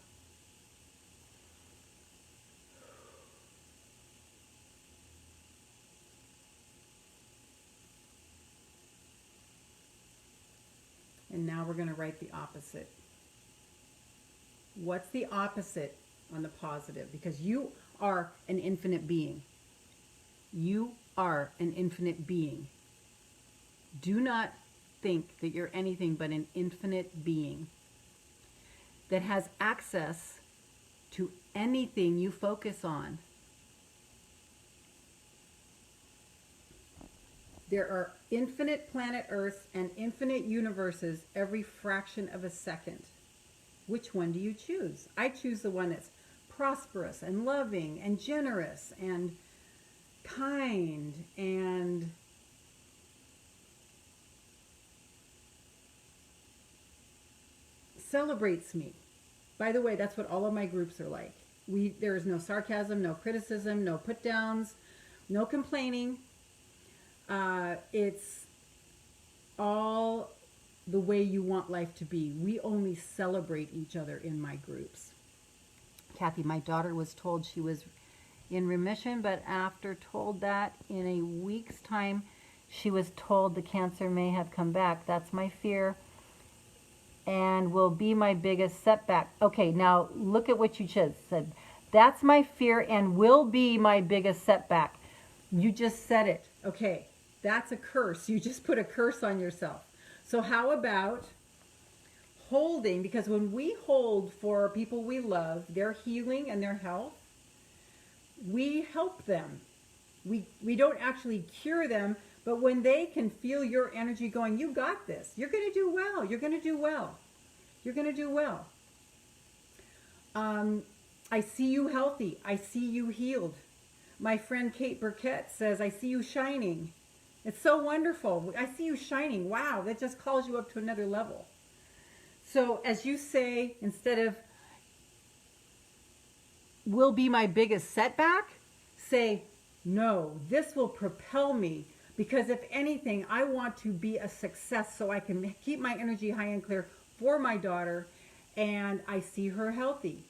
Speaker 2: And now we're going to write the opposite. What's the opposite on the positive? Because you are an infinite being. You are an infinite being. Do not think that you're anything but an infinite being that has access to anything you focus on. There are infinite planet Earths and infinite universes every fraction of a second. Which one do you choose? I choose the one that's prosperous and loving and generous and kind and celebrates me. By the way, that's what all of my groups are like. There is no sarcasm, no criticism, no put downs, no complaining. It's all the way you want life to be. We only celebrate each other in my groups. Kathy, my daughter was told she was in remission, but after told that in a week's time, she was told the cancer may have come back. That's my fear and will be my biggest setback. Okay, now look at what you just said. That's my fear and will be my biggest setback. You just said it. Okay, that's a curse. You just put a curse on yourself. So how about holding, because when we hold for people we love, their healing and their health, we help them. We don't actually cure them, but when they can feel your energy going, you got this. You're going to do well. You're going to do well. You're going to do well. I see you healthy. I see you healed. My friend Kate Burkett says, I see you shining. It's so wonderful. I see you shining. Wow, that just calls you up to another level. So as you say, instead of will be my biggest setback, Say, no, this will propel me, because if anything, I want to be a success so I can keep my energy high and clear for my daughter, and I see her healthy.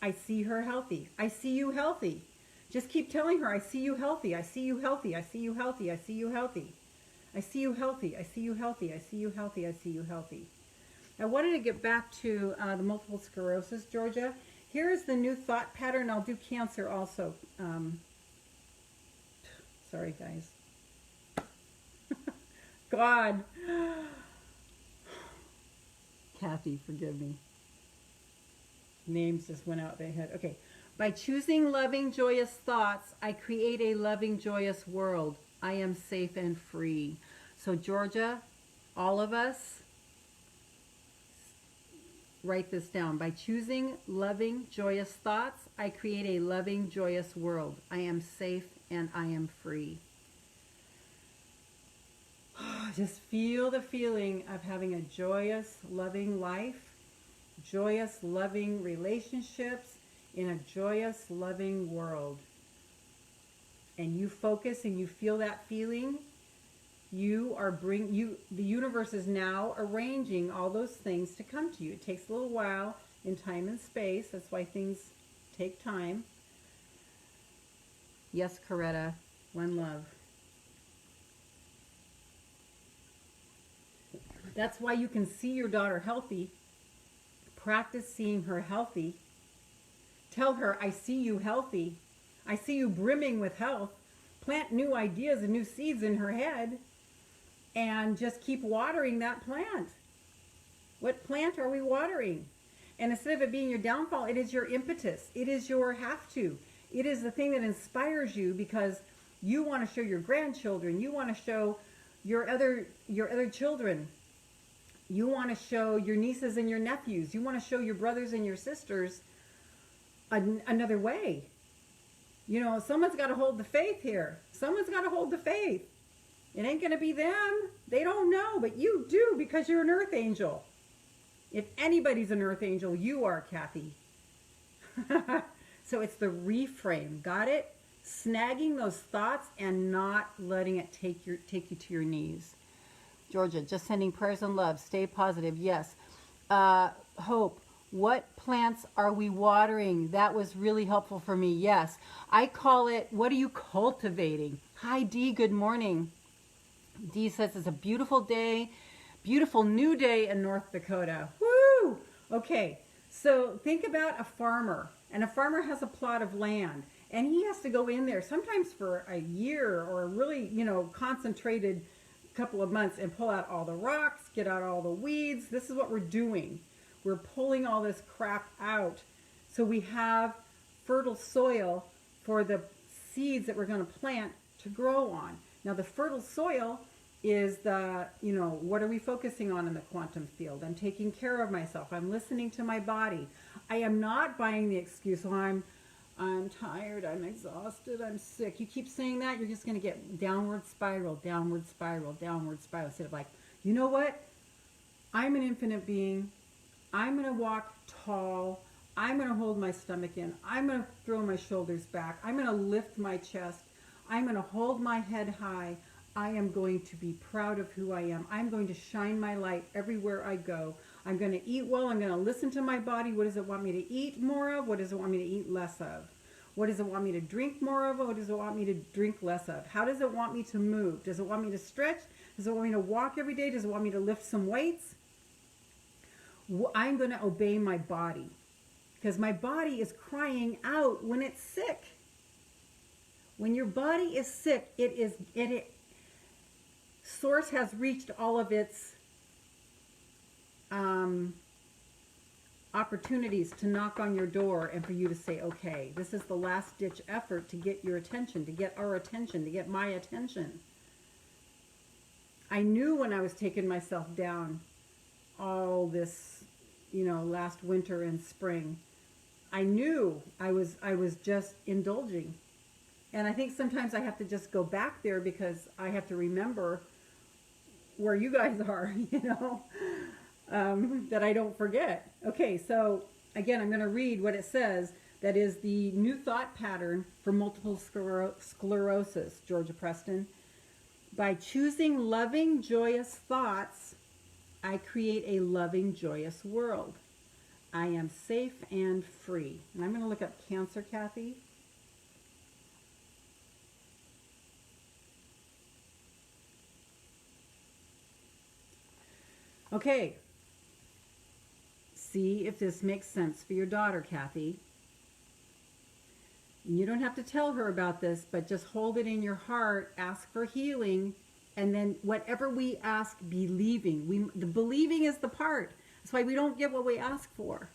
Speaker 2: I see her healthy. I see you healthy. Just keep telling her, I see you healthy. I see you healthy. I see you healthy. I see you healthy. I see you healthy. I see you healthy. I see you healthy. I see you healthy. I wanted to get back to the multiple sclerosis, Georgia. Here is the new thought pattern. I'll do cancer also. Sorry, guys. God. Kathy, forgive me. Names just went out their head. Okay. By choosing loving, joyous thoughts, I create a loving, joyous world. I am safe and free. So, Georgia, all of us, write this down. By choosing loving, joyous thoughts, I create a loving, joyous world. I am safe and I am free. Just feel the feeling of having a joyous, loving life, joyous, loving relationships in a joyous, loving world. And you focus and you feel that feeling. The universe is now arranging all those things to come to you. It takes a little while in time and space. That's why things take time. Yes, Coretta, one love. That's why you can see your daughter healthy. Practice seeing her healthy. Tell her, I see you healthy. I see you brimming with health. Plant new ideas and new seeds in her head. And just keep watering that plant. What plant are we watering? And instead of it being your downfall, it is your impetus. It is your have to. It is the thing that inspires you because you want to show your grandchildren. You want to show your other children. You want to show your nieces and your nephews. You want to show your brothers and your sisters another way. You know, someone's got to hold the faith here. Someone's got to hold the faith. It ain't going to be them. They don't know, but you do because you're an earth angel. If anybody's an earth angel, you are, Kathy. So it's the reframe. Got it? Snagging those thoughts and not letting it take you to your knees. Georgia, just sending prayers and love. Stay positive. Yes. Hope. What plants are we watering? That was really helpful for me. Yes. I call it, what are you cultivating? Hi, Dee. Good morning. Dee says it's a beautiful day, beautiful new day in North Dakota. Woo! Okay, so think about a farmer, and a farmer has a plot of land, and he has to go in there sometimes for a year or a really, concentrated couple of months and pull out all the rocks, get out all the weeds. This is what we're doing. We're pulling all this crap out so we have fertile soil for the seeds that we're going to plant to grow on. Now, the fertile soil is what are we focusing on in the quantum field? I'm taking care of myself. I'm listening to my body. I am not buying the excuse, I'm tired, I'm exhausted, I'm sick. You keep saying that, you're just going to get downward spiral, downward spiral, downward spiral. Instead of like, you know what? I'm an infinite being. I'm going to walk tall. I'm going to hold my stomach in. I'm going to throw my shoulders back. I'm going to lift my chest. I'm going to hold my head high. I am going to be proud of who I am. I'm going to shine my light everywhere I go. I'm going to eat well. I'm going to listen to my body. What does it want me to eat more of? What does it want me to eat less of? What does it want me to drink more of? What does it want me to drink less of? How does it want me to move? Does it want me to stretch? Does it want me to walk every day? Does it want me to lift some weights? I'm going to obey my body because my body is crying out when it's sick. When your body is sick, Source has reached all of its opportunities to knock on your door and for you to say, okay, this is the last ditch effort to get your attention, to get our attention, to get my attention. I knew when I was taking myself down all this, last winter and spring, I knew I was just indulging. And I think sometimes I have to just go back there because I have to remember where you guys are, that I don't forget. Okay, so again, I'm going to read what it says. That is the new thought pattern for multiple sclerosis, Georgia Preston. By choosing loving, joyous thoughts, I create a loving, joyous world. I am safe and free. And I'm going to look up Cancer, Kathy. Okay. See if this makes sense for your daughter, Kathy. You don't have to tell her about this, but just hold it in your heart, ask for healing, and then whatever we ask, believing. The believing is the part. That's why we don't get what we ask for,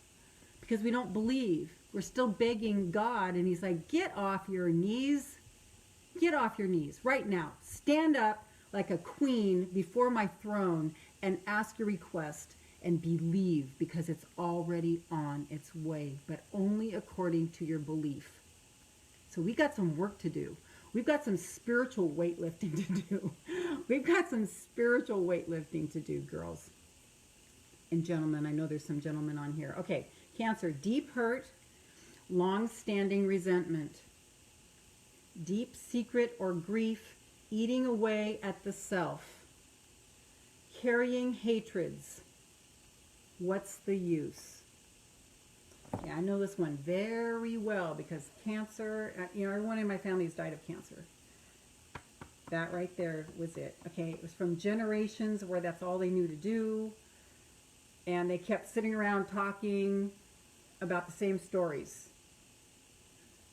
Speaker 2: because we don't believe. We're still begging God, and he's like, get off your knees. Get off your knees right now. Stand up like a queen before my throne and ask your request and believe, because it's already on its way, but only according to your belief. So we got some work to do. We've got some spiritual weightlifting to do. We've got some spiritual weightlifting to do, girls and gentlemen. I know there's some gentlemen on here. Okay, Cancer, deep hurt, long-standing resentment, deep secret or grief eating away at the self, carrying hatreds. What's the use? Yeah, I know this one very well because Cancer, everyone in my family has died of cancer. That right there was it. Okay, it was from generations where that's all they knew to do. And they kept sitting around talking about the same stories.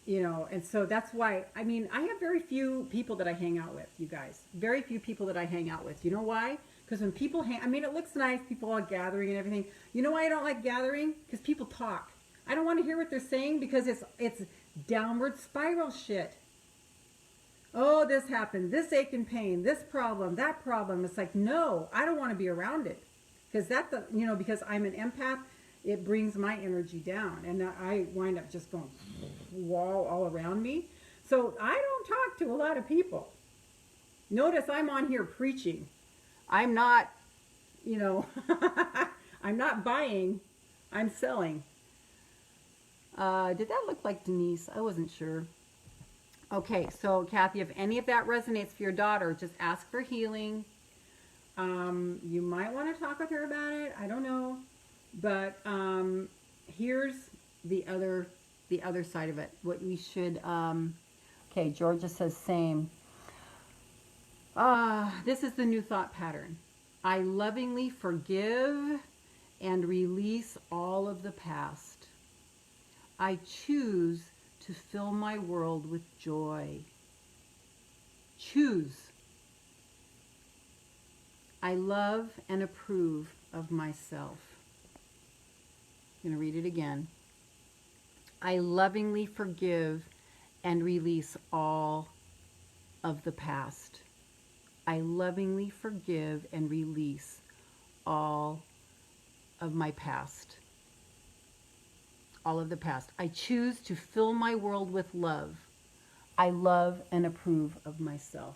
Speaker 2: And so that's why, I have very few people that I hang out with, you guys. Very few people that I hang out with. You know why? Because when people it looks nice, people all gathering and everything. You know why I don't like gathering? Because people talk. I don't want to hear what they're saying because it's downward spiral shit. Oh, this happened, this ache and pain, this problem, that problem. It's like, no, I don't want to be around it. Because because I'm an empath, it brings my energy down. And I wind up just going wall all around me. So I don't talk to a lot of people. Notice I'm on here preaching. I'm not, I'm not buying, I'm selling. Did that look like Denise? I wasn't sure. Okay, so Kathy, if any of that resonates for your daughter, just ask for healing. You might want to talk with her about it. I don't know. But here's the other side of it. What we should, okay, Georgia says same. This is the new thought pattern. I lovingly forgive and release all of the past. I choose to fill my world with joy. Choose. I love and approve of myself. I'm going to read it again. I lovingly forgive and release all of the past. I lovingly forgive and release all of my past. All of the past. I choose to fill my world with love. I love and approve of myself.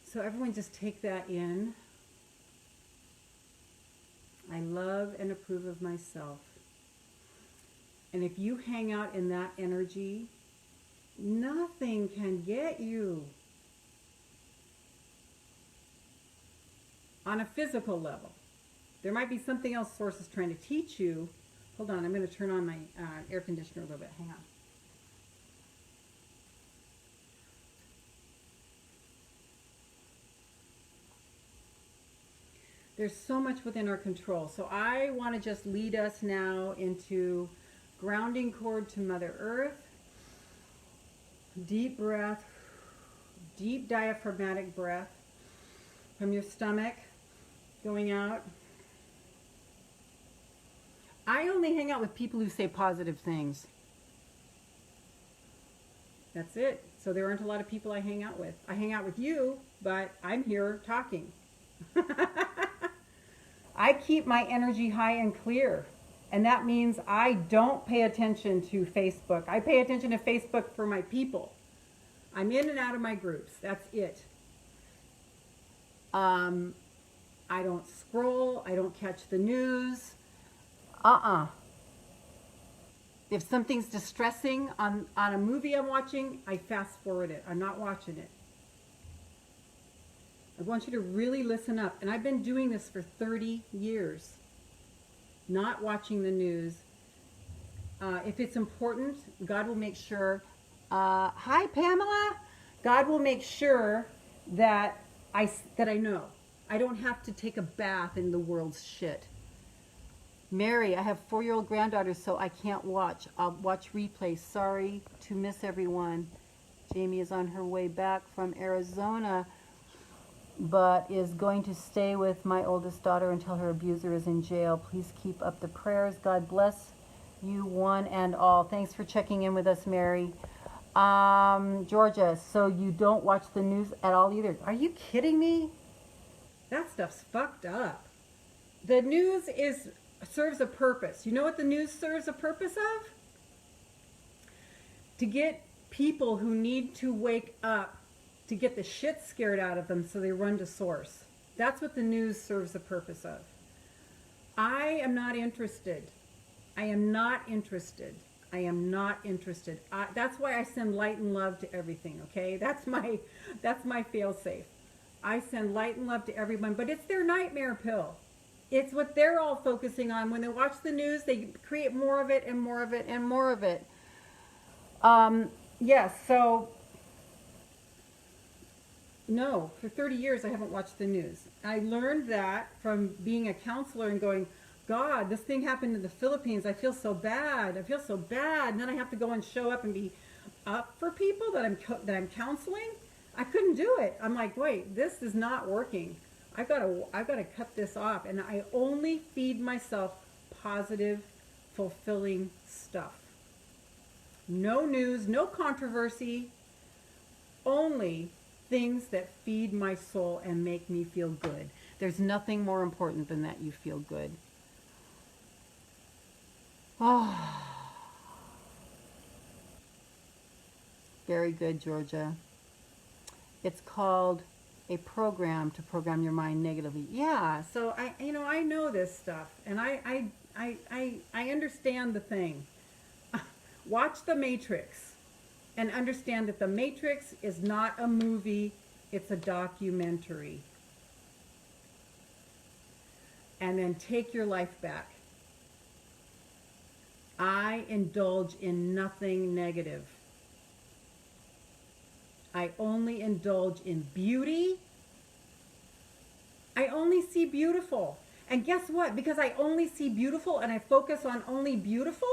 Speaker 2: So everyone just take that in. I love and approve of myself. And if you hang out in that energy, nothing can get you. On a physical level. There might be something else Source is trying to teach you. Hold on, I'm going to turn on my air conditioner a little bit. Hang on. There's so much within our control. So I want to just lead us now into grounding cord to Mother Earth. Deep breath, deep diaphragmatic breath from your stomach going out. I only hang out with people who say positive things. That's it. So there aren't a lot of people I hang out with. I hang out with you, but I'm here talking. I keep my energy high and clear. And that means I don't pay attention to Facebook. I pay attention to Facebook for my people. I'm in and out of my groups. That's it. I don't scroll. I don't catch the news. If something's distressing on a movie I'm watching, I fast forward it. I'm not watching it. I want you to really listen up. And I've been doing this for 30 years. Not watching the news. If it's important, God will make sure. Hi, Pamela. God will make sure that I know. I don't have to take a bath in the world's shit. Mary, I have 4-year-old granddaughters, so I can't watch. I'll watch replays. Sorry to miss everyone. Jamie is on her way back from Arizona, but is going to stay with my oldest daughter until her abuser is in jail. Please keep up the prayers. God bless you one and all. Thanks for checking in with us, Mary. Georgia, so you don't watch the news at all either. Are you kidding me? That stuff's fucked up. The news serves a purpose. You know what the news serves a purpose of? To get people who need to wake up, to get the shit scared out of them so they run to source. That's what the news serves the purpose of. I am not interested. I am not interested. I am not interested. That's why I send light and love to everything, okay? That's my fail-safe. I send light and love to everyone, but it's their nightmare pill. It's what they're all focusing on. When they watch the news, they create more of it and more of it and more of it. Yes, so, no, for 30 years I haven't watched the news. I learned that from being a counselor and going, God, this thing happened in the Philippines. I feel so bad. I feel so bad. And then I have to go and show up and be up for people that I'm counseling. I couldn't do it. I'm like, wait, this is not working. I've got to cut this off. And I only feed myself positive, fulfilling stuff. No news, no controversy, only things that feed my soul and make me feel good. There's nothing more important than that you feel good. Oh. Very good, Georgia. It's called a program to program your mind negatively. Yeah, so I know this stuff, and I understand the thing. Watch The Matrix and understand that The Matrix is not a movie, it's a documentary. And then take your life back. I indulge in nothing negative. I only indulge in beauty. I only see beautiful. And guess what? Because I only see beautiful and I focus on only beautiful,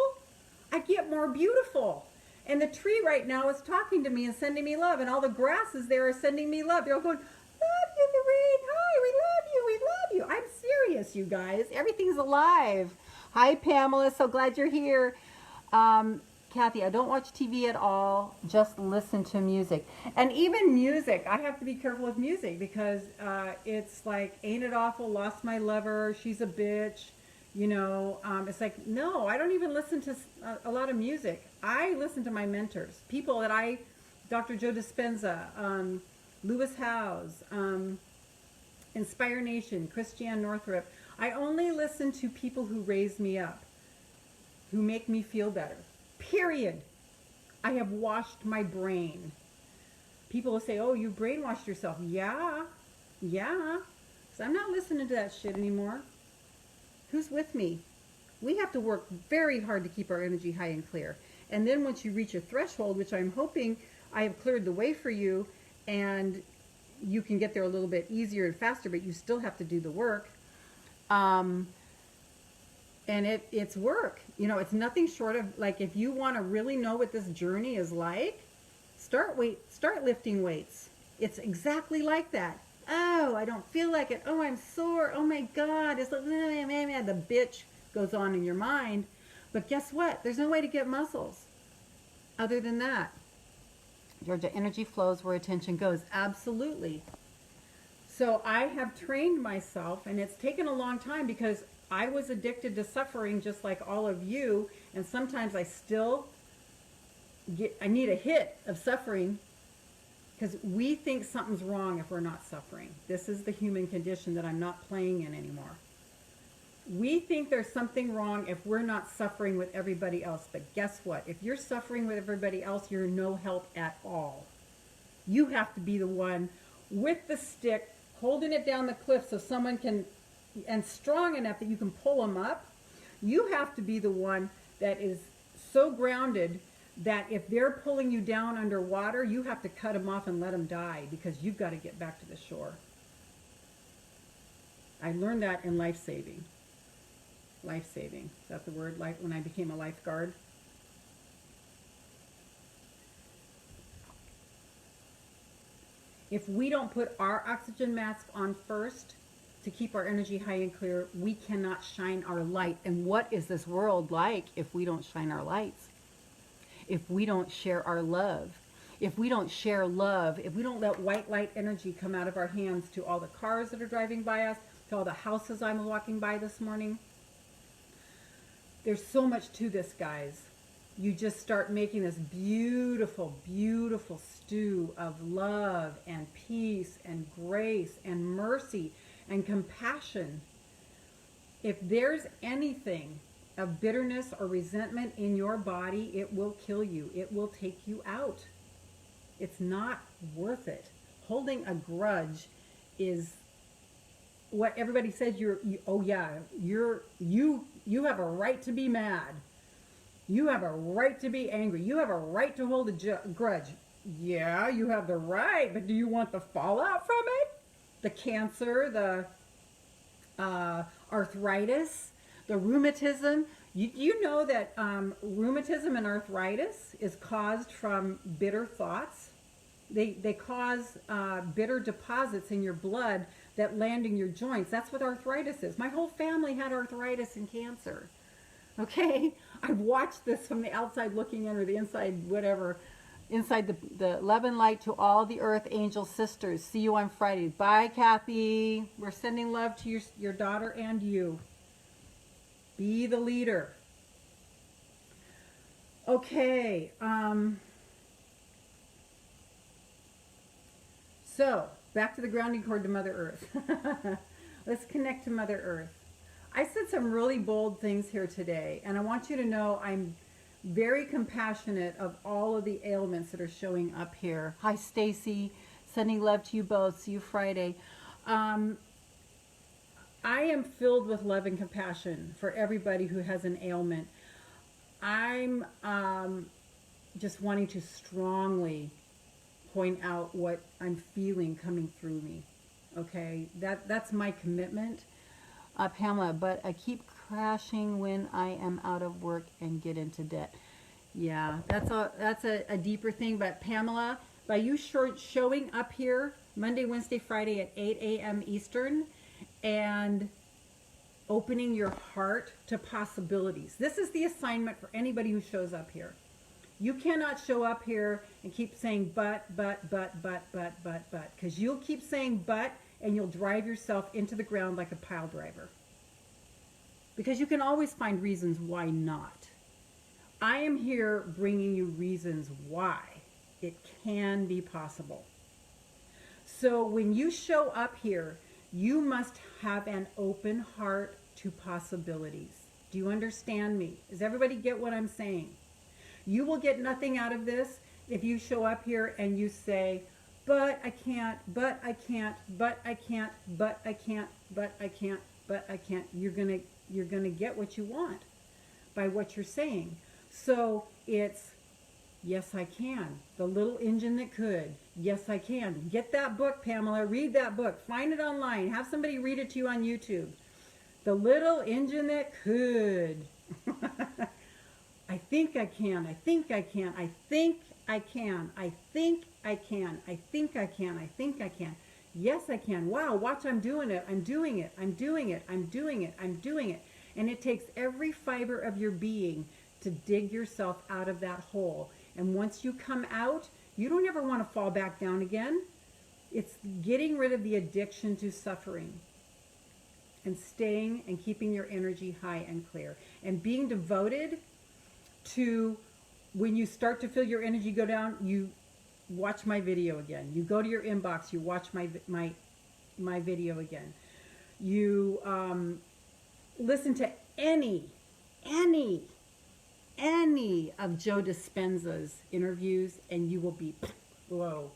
Speaker 2: I get more beautiful. And the tree right now is talking to me and sending me love. And all the grasses there are sending me love. They're all going, love you, Lorraine. Hi, we love you. We love you. I'm serious, you guys. Everything's alive. Hi, Pamela. So glad you're here. Kathy, I don't watch TV at all. Just listen to music. And even music, I have to be careful with music because it's like, ain't it awful, lost my lover, she's a bitch. You know, it's like, no, I don't even listen to a lot of music. I listen to my mentors, people that Dr. Joe Dispenza, Lewis Howes, Inspire Nation, Christiane Northrup. I only listen to people who raise me up, who make me feel better. Period. I have washed my brain. People will say, oh, you brainwashed yourself. Yeah. So I'm not listening to that shit anymore. Who's with me? We have to work very hard to keep our energy high and clear. And then once you reach a threshold, which I'm hoping I have cleared the way for you, and you can get there a little bit easier and faster, but you still have to do the work. And it's work. You know, it's nothing short of, like, if you want to really know what this journey is like, start lifting weights. It's exactly like that. Oh, I don't feel like it. Oh, I'm sore. Oh my God. It's like, the bitch goes on in your mind. But guess what? There's no way to get muscles other than that. Georgia, energy flows where attention goes. Absolutely. So I have trained myself, and it's taken a long time because I was addicted to suffering just like all of you, and sometimes I need a hit of suffering because we think something's wrong if we're not suffering. This is the human condition that I'm not playing in anymore. We think there's something wrong if we're not suffering with everybody else. But guess what? If you're suffering with everybody else, you're no help at all. You have to be the one with the stick, holding it down the cliff so someone can, and strong enough that you can pull them up. You have to be the one that is so grounded that if they're pulling you down underwater, you have to cut them off and let them die because you've got to get back to the shore. I learned that in life saving. Life saving. Is that the word? Like when I became a lifeguard? If we don't put our oxygen mask on first to keep our energy high and clear, we cannot shine our light. And what is this world like if we don't shine our lights? If we don't share our love? If we don't share love, if we don't let white light energy come out of our hands to all the cars that are driving by us, to all the houses I'm walking by this morning. There's so much to this, guys. You just start making this beautiful, beautiful stew of love and peace and grace and mercy and compassion. If there's anything of bitterness or resentment in your body, it will kill you. It will take you out. It's not worth it. Holding a grudge is what everybody says. You have a right to be mad. You have a right to be angry. You have a right to hold a grudge. Yeah, you have the right, but do you want the fallout from it? The cancer, the arthritis, the rheumatism. You know that rheumatism and arthritis is caused from bitter thoughts. They cause bitter deposits in your blood that land in your joints. That's what arthritis is. My whole family had arthritis and cancer. Okay? I've watched this from the outside looking in, or the inside, whatever. Inside the love and light to all the earth angel sisters. See you on Friday. Bye, Kathy. We're sending love to your daughter and you. Be the leader. Okay. So, back to the grounding cord to Mother Earth. Let's connect to Mother Earth. I said some really bold things here today, and I want you to know I'm very compassionate of all of the ailments that are showing up here. Hi, Stacy. Sending love to you both. See you Friday. I am filled with love and compassion for everybody who has an ailment. I'm just wanting to strongly point out what I'm feeling coming through me. Okay, that's my commitment, Pamela. But I keep crashing when I am out of work and get into debt. Yeah, that's a deeper thing. But Pamela, by you showing up here Monday, Wednesday, Friday at 8 a.m. Eastern and opening your heart to possibilities. This is the assignment for anybody who shows up here. You cannot show up here and keep saying but, because you'll keep saying but, and you'll drive yourself into the ground like a pile driver. Because you can always find reasons why not. I am here bringing you reasons why it can be possible. So when you show up here, you must have an open heart to possibilities. Do you understand me? Does everybody get what I'm saying? You will get nothing out of this if you show up here and you say, but I can't, but I can't, but I can't, but I can't, but I can't, but I can't. You're gonna get what you want by what you're saying. So it's, yes, I can. The little engine that could. Yes, I can. Get that book, Pamela. Read that book. Find it online. Have somebody read it to you on YouTube. The little engine that could. I think I can. I think I can. I think I can. I think I can. I think I can. I think I can. Yes, I can. Wow, watch, I'm doing it. I'm doing it. I'm doing it. I'm doing it. I'm doing it. And it takes every fiber of your being to dig yourself out of that hole. And once you come out, you don't ever want to fall back down again. It's getting rid of the addiction to suffering and staying and keeping your energy high and clear and being devoted to, when you start to feel your energy go down, you watch my video again. You go to your inbox, you watch my video again. You listen to any of Joe Dispenza's interviews and you will be, whoa.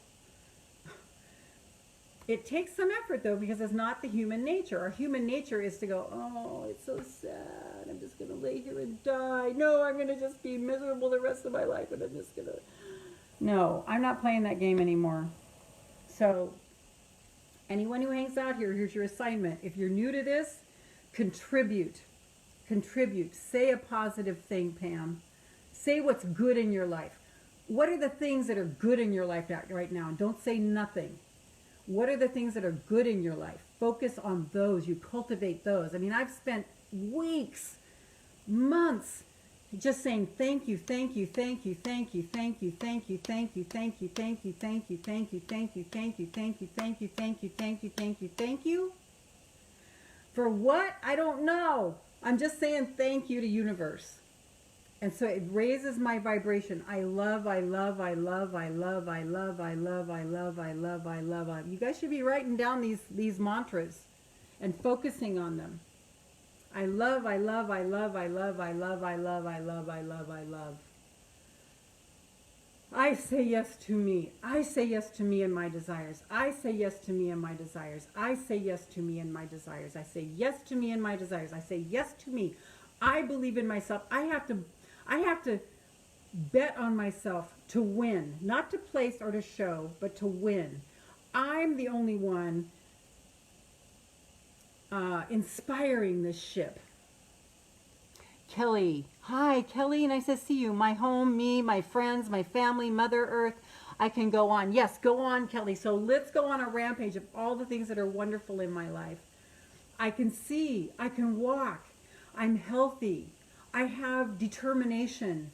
Speaker 2: It takes some effort though, because it's not the human nature. Our human nature is to go, oh, it's so sad. I'm just going to lay here and die. No, I'm going to just be miserable the rest of my life. And I'm just going to, no, I'm not playing that game anymore. So anyone who hangs out here, here's your assignment. If you're new to this, contribute. Say a positive thing, Pam. Say what's good in your life. What are the things that are good in your life right now? Don't say nothing. What are the things that are good in your life? Focus on those. You cultivate those. I mean, I've spent weeks, months just saying thank you, thank you, thank you, thank you, thank you, thank you, thank you, thank you, thank you, thank you, thank you, thank you, thank you, thank you, thank you, thank you, thank you, thank you, thank you. For what? I don't know. I'm just saying thank you to universe. And so it raises my vibration. I love. You guys should be writing down these mantras and focusing on them. I love. I say yes to me. I say yes to me and my desires. I say yes to me and my desires. I say yes to me and my desires. I say yes to me and my desires. I say yes to me. I believe in myself. I have to bet on myself to win, not to place or to show, but to win. I'm the only one inspiring this ship. Kelly, hi, Kelly, nice to see you. My home, me, my friends, my family, Mother Earth. I can go on. Yes, go on, Kelly. So let's go on a rampage of all the things that are wonderful in my life. I can see, I can walk, I'm healthy, I have determination,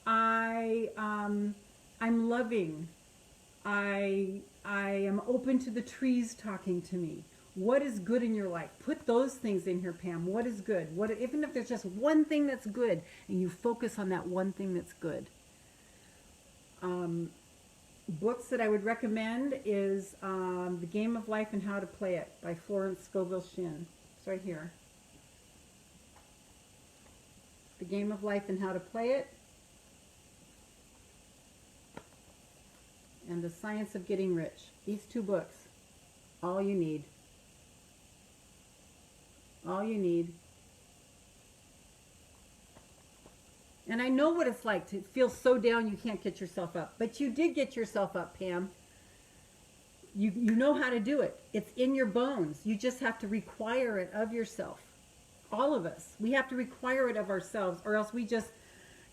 Speaker 2: I'm loving, I am open to the trees talking to me. What is good in your life? Put those things in here, Pam. What is good? Even if there's just one thing that's good, and you focus on that one thing that's good. Books that I would recommend is The Game of Life and How to Play It by Florence Scovel Shinn. It's right here. The Game of Life and How to Play It. And The Science of Getting Rich. These two books. All you need. All you need. And I know what it's like to feel so down you can't get yourself up. But you did get yourself up, Pam. You know how to do it. It's in your bones. You just have to require it of yourself. All of us. We have to require it of ourselves, or else we just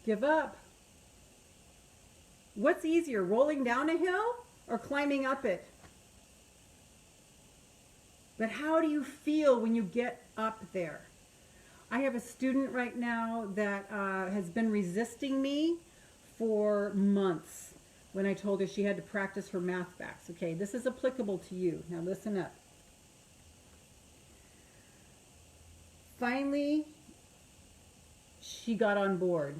Speaker 2: give up. What's easier, rolling down a hill or climbing up it? But how do you feel when you get up there? I have a student right now that has been resisting me for months when I told her she had to practice her math facts. Okay, this is applicable to you. Now listen up. Finally, she got on board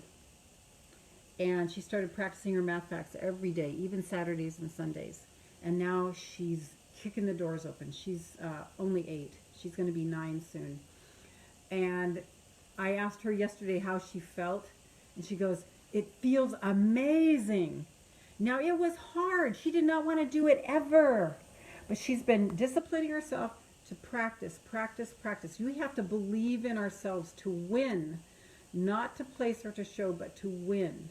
Speaker 2: and she started practicing her math facts every day, even Saturdays and Sundays. And now she's kicking the doors open. She's only 8. She's going to be 9 soon. And I asked her yesterday how she felt, and she goes, "It feels amazing." Now, it was hard. She did not want to do it ever. But she's been disciplining herself to practice. We have to believe in ourselves to win, not to place or to show, but to win.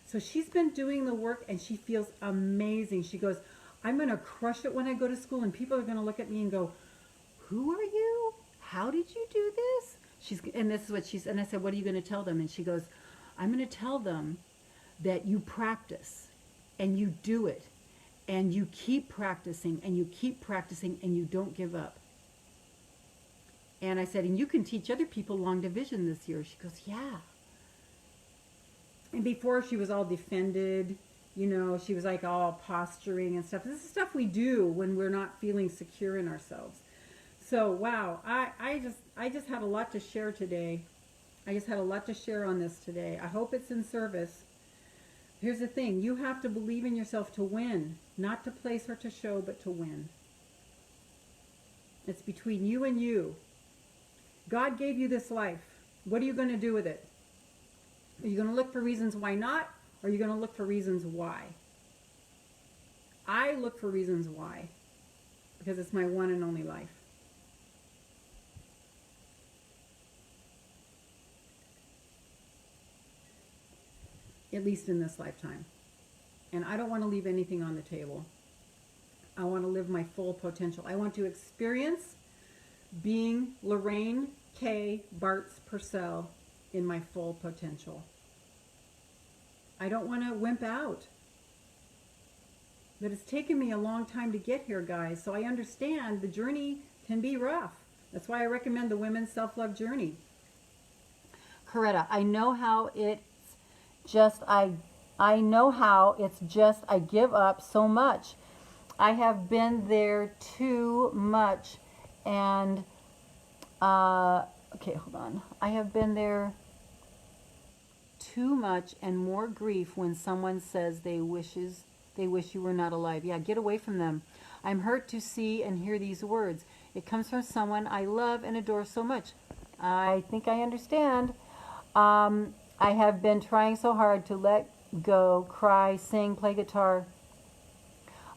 Speaker 2: So she's been doing the work, and she feels amazing. She goes, "I'm going to crush it when I go to school, and people are going to look at me and go, 'Who are you? How did you do this?'" And this is what she's, and I said, "What are you going to tell them?" And she goes, "I'm going to tell them that you practice and you do it and you keep practicing and you keep practicing and you don't give up." And I said, "And you can teach other people long division this year." She goes, "Yeah." And before she was all defended, you know, she was like all posturing and stuff. This is stuff we do when we're not feeling secure in ourselves. So, wow, I just had a lot to share today. I just had a lot to share on this today. I hope it's in service. Here's the thing. You have to believe in yourself to win, not to place or to show, but to win. It's between you and you. God gave you this life. What are you going to do with it? Are you going to look for reasons why not? Or are you going to look for reasons why? I look for reasons why. Because it's my one and only life. At least in this lifetime. And I don't want to leave anything on the table. I want to live my full potential. I want to experience being Lorraine K. Bartz Pursell in my full potential. I don't want to wimp out. But it's taken me a long time to get here, guys. So I understand the journey can be rough. That's why I recommend the Women's Self-Love Journey. Coretta, I know how it's just, I know how it's just, I give up so much. I have been there too much. And, okay, hold on. I have been there too much and more grief when someone says they wish you were not alive. Yeah, get away from them. I'm hurt to see and hear these words. It comes from someone I love and adore so much. I think I understand. I have been trying so hard to let go, cry, sing, play guitar.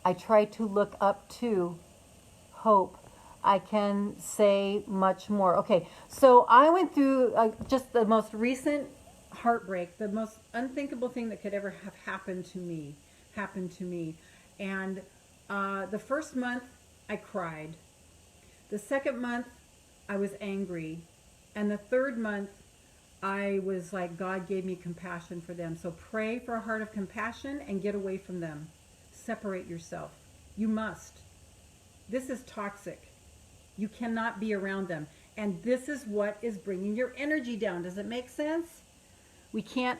Speaker 2: I try to look up to hope. I can say much more. Okay, so I went through just the most recent heartbreak, the most unthinkable thing that could ever have happened to me. And the first month I cried. The second month I was angry. And the third month I was like, God gave me compassion for them. So pray for a heart of compassion and get away from them. Separate yourself. You must. This is toxic. You cannot be around them. And this is what is bringing your energy down. Does it make sense? We can't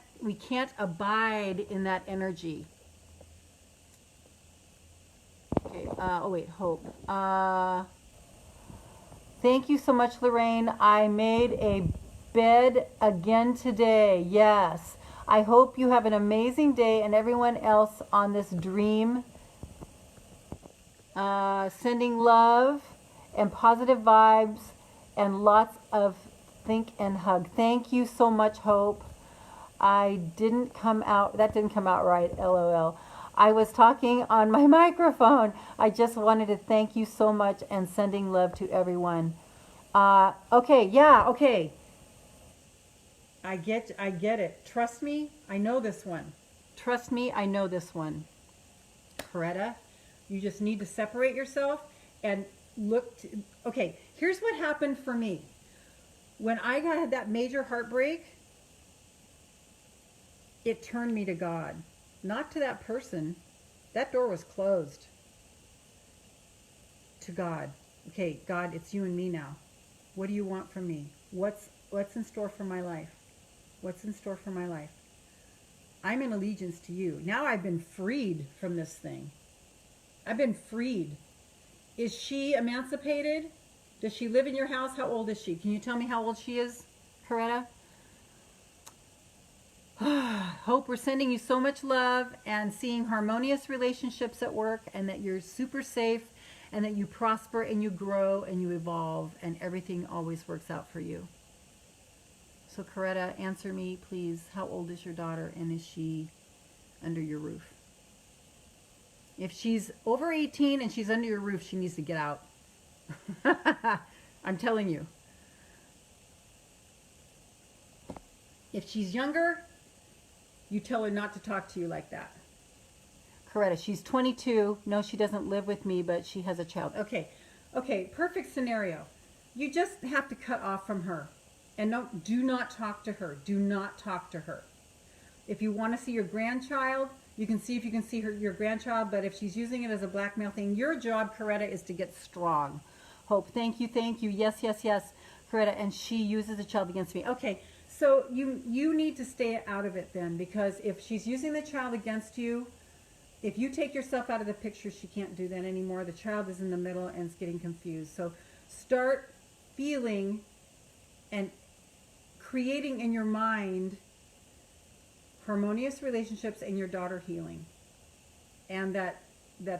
Speaker 2: abide in that energy. Okay, oh wait, hope. Thank you so much, Lorraine. I made a bed again today. Yes. I hope you have an amazing day, and everyone else on this dream. Sending love and positive vibes and lots of think and hug. Thank you so much, Hope. That didn't come out right, LOL. I was talking on my microphone. I just wanted to thank you so much and sending love to everyone. Okay, yeah, okay. I get it. Trust me, I know this one. Trust me, I know this one. Coretta, you just need to separate yourself and look to, okay, here's what happened for me. When I had that major heartbreak, it turned me to God, not to that person. That door was closed. To God. Okay, God, it's you and me now. What do you want from me? What's in store for my life? What's in store for my life? I'm in allegiance to you. Now I've been freed from this thing. I've been freed. Is she emancipated? Does she live in your house? How old is she? Can you tell me how old she is, Coretta? Hope, we're sending you so much love and seeing harmonious relationships at work, and that you're super safe, and that you prosper and you grow and you evolve, and everything always works out for you. So Coretta, answer me, please. How old is your daughter, and is she under your roof? If she's over 18 and she's under your roof, she needs to get out. I'm telling you. If she's younger, you tell her not to talk to you like that. Coretta, she's 22. No, she doesn't live with me, but she has a child. Okay, perfect scenario. You just have to cut off from her. And do not talk to her. Do not talk to her. If you want to see your grandchild, you can see if you can see your grandchild, but if she's using it as a blackmail thing, your job, Coretta, is to get strong. Hope, thank you. Yes, Coretta, and she uses the child against me. Okay, so you need to stay out of it then, because if she's using the child against you, if you take yourself out of the picture, she can't do that anymore. The child is in the middle and it's getting confused. So start feeling and creating in your mind harmonious relationships and your daughter healing, and that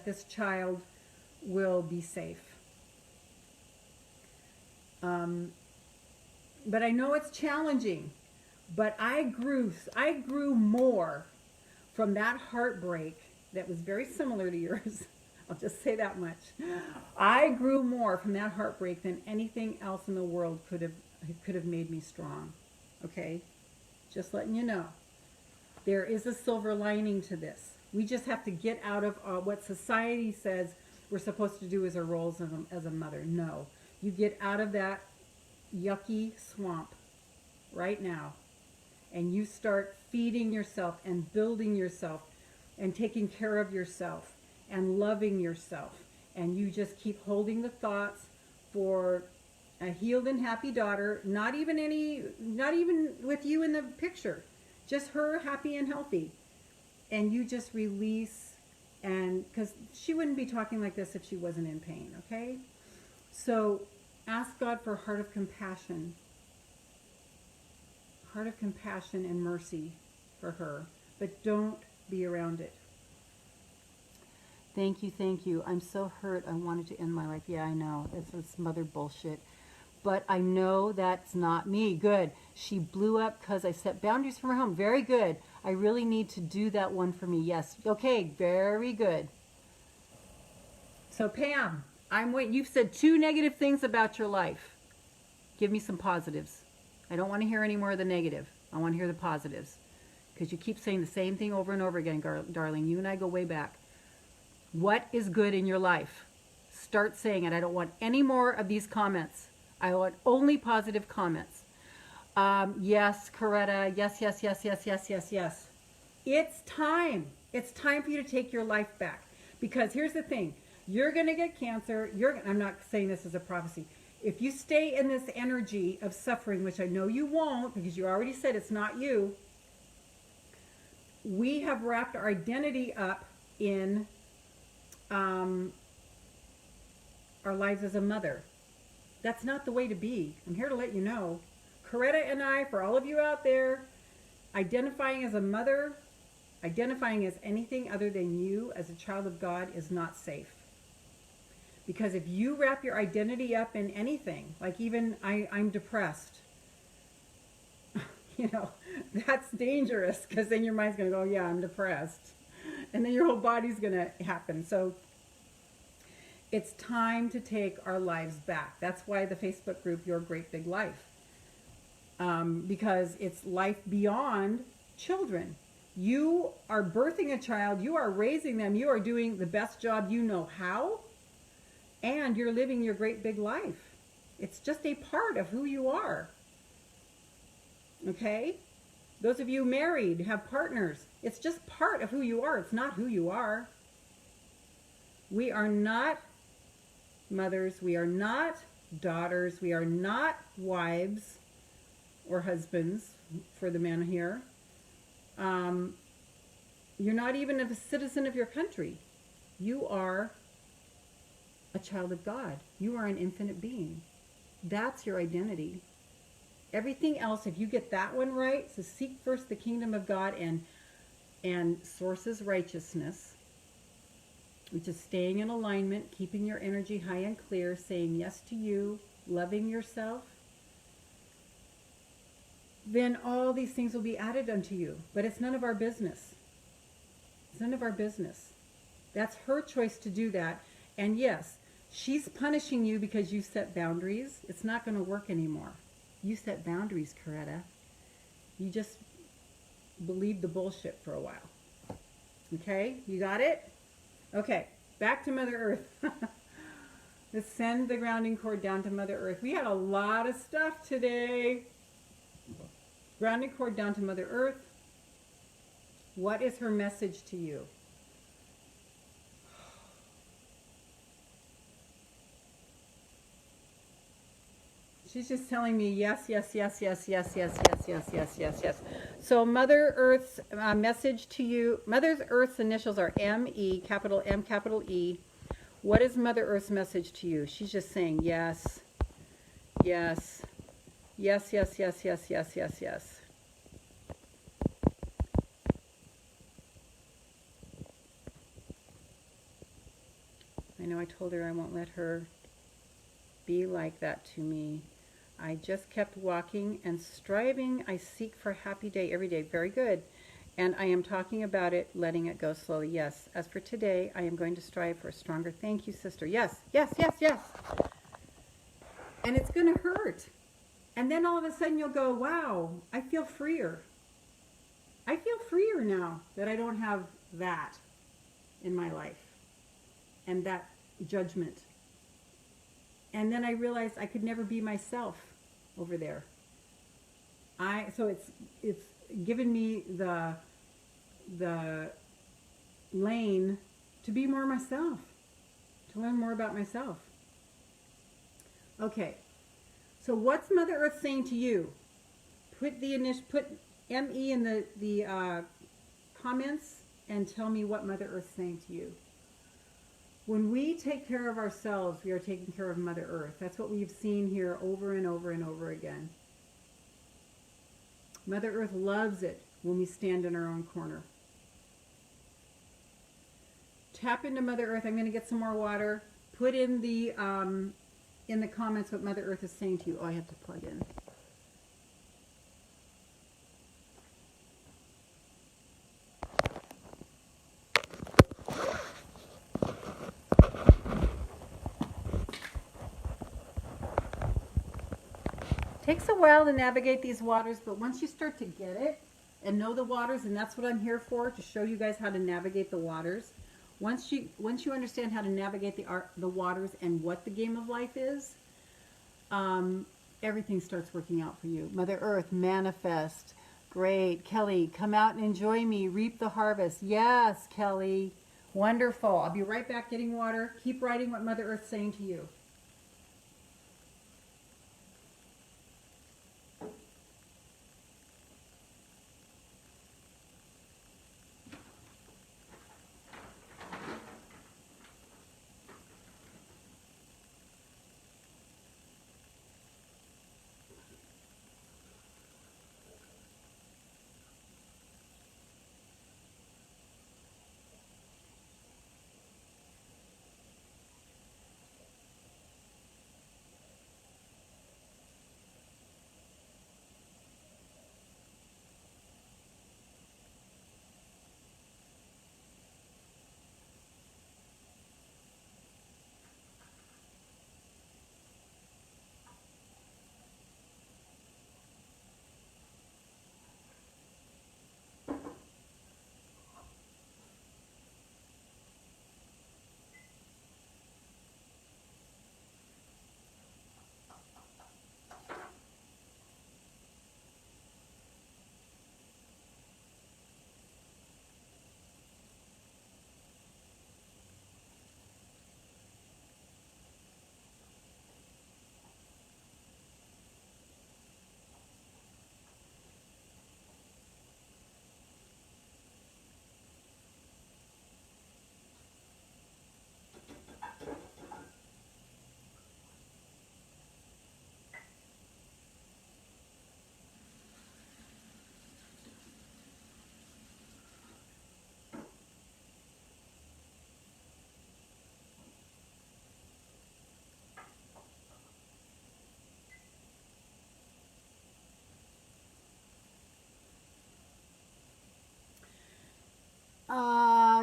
Speaker 2: this child will be safe. but I know it's challenging. But I grew more from that heartbreak that was very similar to yours. I'll just say that much. I grew more from that heartbreak than anything else in the world could have made me strong. Okay? Just letting you know. There is a silver lining to this. We just have to get out of what society says we're supposed to do as our roles as a mother. No. You get out of that yucky swamp right now. And you start feeding yourself and building yourself and taking care of yourself and loving yourself. And you just keep holding the thoughts for a healed and happy daughter, not even with you in the picture, just her happy and healthy. And you just release, and because she wouldn't be talking like this if she wasn't in pain, okay? So ask God for a heart of compassion and mercy for her, but don't be around it. Thank you. I'm so hurt. I wanted to end my life. Yeah, I know. It's mother bullshit. But I know that's not me. Good. She blew up because I set boundaries from her home. Very good. I really need to do that one for me. Yes. Okay, very good. So Pam, I'm waiting. You've said 2 negative things about your life. Give me some positives. I don't want to hear any more of the negative. I want to hear the positives. Because you keep saying the same thing over and over again, darling. You and I go way back. What is good in your life? Start saying it. I don't want any more of these comments. I want only positive comments. Yes, Coretta. Yes. It's time. It's time for you to take your life back. Because here's the thing. You're going to get cancer. I'm not saying this as a prophecy. If you stay in this energy of suffering, which I know you won't, because you already said it's not you, we have wrapped our identity up in our lives as a mother. That's not the way to be. I'm here to let you know. Coretta and I, for all of you out there, identifying as a mother, identifying as anything other than you as a child of God is not safe. Because if you wrap your identity up in anything, like even I'm depressed, that's dangerous, because then your mind's going to go, yeah, I'm depressed. And then your whole body's going to happen. So it's time to take our lives back. That's why the Facebook group, Your Great Big Life. Because it's life beyond children. You are birthing a child. You are raising them. You are doing the best job you know how. And you're living your great big life. It's just a part of who you are. Okay? Those of you married, have partners. It's just part of who you are. It's not who you are. We are not mothers. We are not daughters. We are not wives or husbands for the men here. You're not even a citizen of your country. You are a child of God. You are an infinite being. That's your identity. Everything else, if you get that one right, so seek first the kingdom of God and sources righteousness, which is staying in alignment, keeping your energy high and clear, saying yes to you, loving yourself, then all these things will be added unto you. But it's none of our business. It's none of our business. That's her choice to do that. And yes, she's punishing you because you set boundaries. It's not going to work anymore. You set boundaries, Coretta. You just believed the bullshit for a while. Okay? You got it? Okay. Back to Mother Earth. Let's send the grounding cord down to Mother Earth. We had a lot of stuff today. Grounding cord down to Mother Earth. What is her message to you? She's just telling me yes. So Mother Earth's message to you, Mother Earth's initials are M-E, capital M, capital E. What is Mother Earth's message to you? She's just saying yes. I know I told her I won't let her be like that to me.
Speaker 1: I just kept walking and striving. I seek for a happy day every day. Very good. And I am talking about it, letting it go slowly. Yes. As for today, I am going to strive for a stronger. Thank you, sister. Yes, yes, yes, yes. And it's going to hurt. And then all of a sudden you'll go, wow, I feel freer. I feel freer now that I don't have that in my life and that judgment. And then I realized I could never be myself over there. So it's given me the lane to be more myself, to learn more about myself. Okay, so what's Mother Earth saying to you? Put ME in the comments and tell me what Mother Earth's saying to you. When we take care of ourselves, we are taking care of Mother Earth. That's what we've seen here over and over and over again. Mother Earth loves it when we stand in our own corner. Tap into Mother Earth. I'm going to get some more water. Put in the comments what Mother Earth is saying to you. Oh, I have to plug in. Takes a while to navigate these waters, but once you start to get it and know the waters, and that's what I'm here for, to show you guys how to navigate the waters. Once you understand how to navigate the waters and what the game of life is, everything starts working out for you. Mother Earth, manifest. Great. Kelly, come out and enjoy me. Reap the harvest. Yes, Kelly. Wonderful. I'll be right back getting water. Keep writing what Mother Earth's saying to you.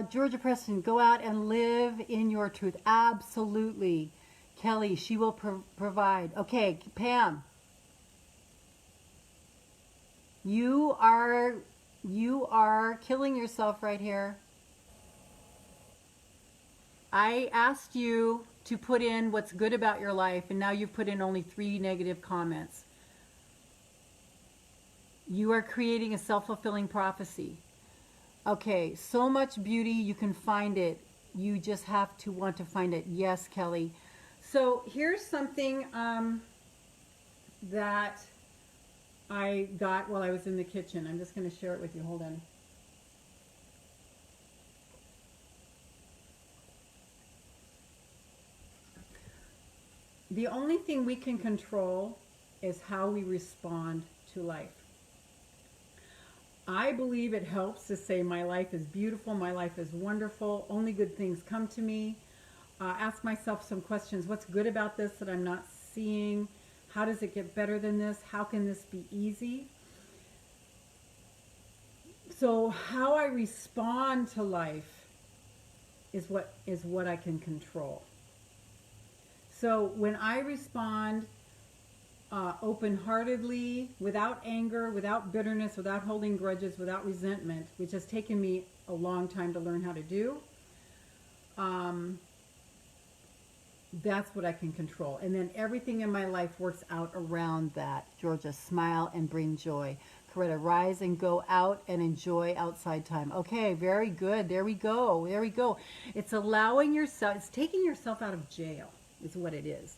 Speaker 1: Georgia Preston, go out and live in your truth. Absolutely. Kelly, she will provide. Okay, Pam. You are killing yourself right here. I asked you to put in what's good about your life, and now you've put in only 3 negative comments. You are creating a self-fulfilling prophecy. Okay, so much beauty, you can find it. You just have to want to find it. Yes, Kelly. So here's something that I got while I was in the kitchen. I'm just going to share it with you. Hold on. The only thing we can control is how we respond to life. I believe it helps to say my life is beautiful, my life is wonderful, only good things come to me. Ask myself some questions. What's good about this that I'm not seeing?
Speaker 2: How does it get better than this? How can this be easy? So how I respond to life is what I can control. So when I respond open-heartedly, without anger, without bitterness, without holding grudges, without resentment, which has taken me a long time to learn how to do, that's what I can control. And then everything in my life works out around that. Georgia, smile and bring joy. Coretta, rise and go out and enjoy outside time. Okay, very good. There we go. There we go. It's allowing yourself, it's taking yourself out of jail is what it is.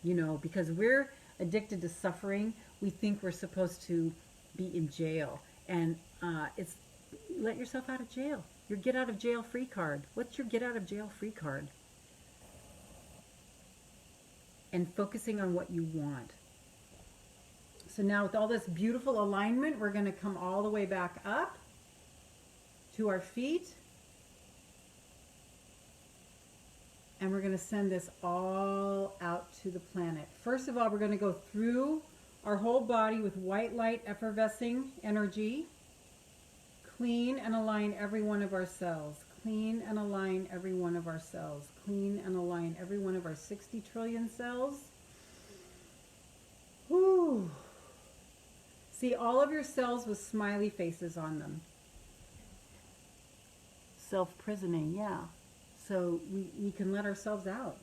Speaker 2: You know, because we're addicted to suffering, we think we're supposed to be in jail. And it's let yourself out of jail. Your get out of jail free card. What's your get out of jail free card? And focusing on what you want. So now with all this beautiful alignment, we're going to come all the way back up to our feet. And we're going to send this all out to the planet. First of all, we're going to go through our whole body with white light effervescing energy. Clean and align every one of our cells. Clean and align every one of our cells. Clean and align every one of our 60 trillion cells. Whew. See all of your cells with smiley faces on them. Self-prisoning, yeah. So we can let ourselves out.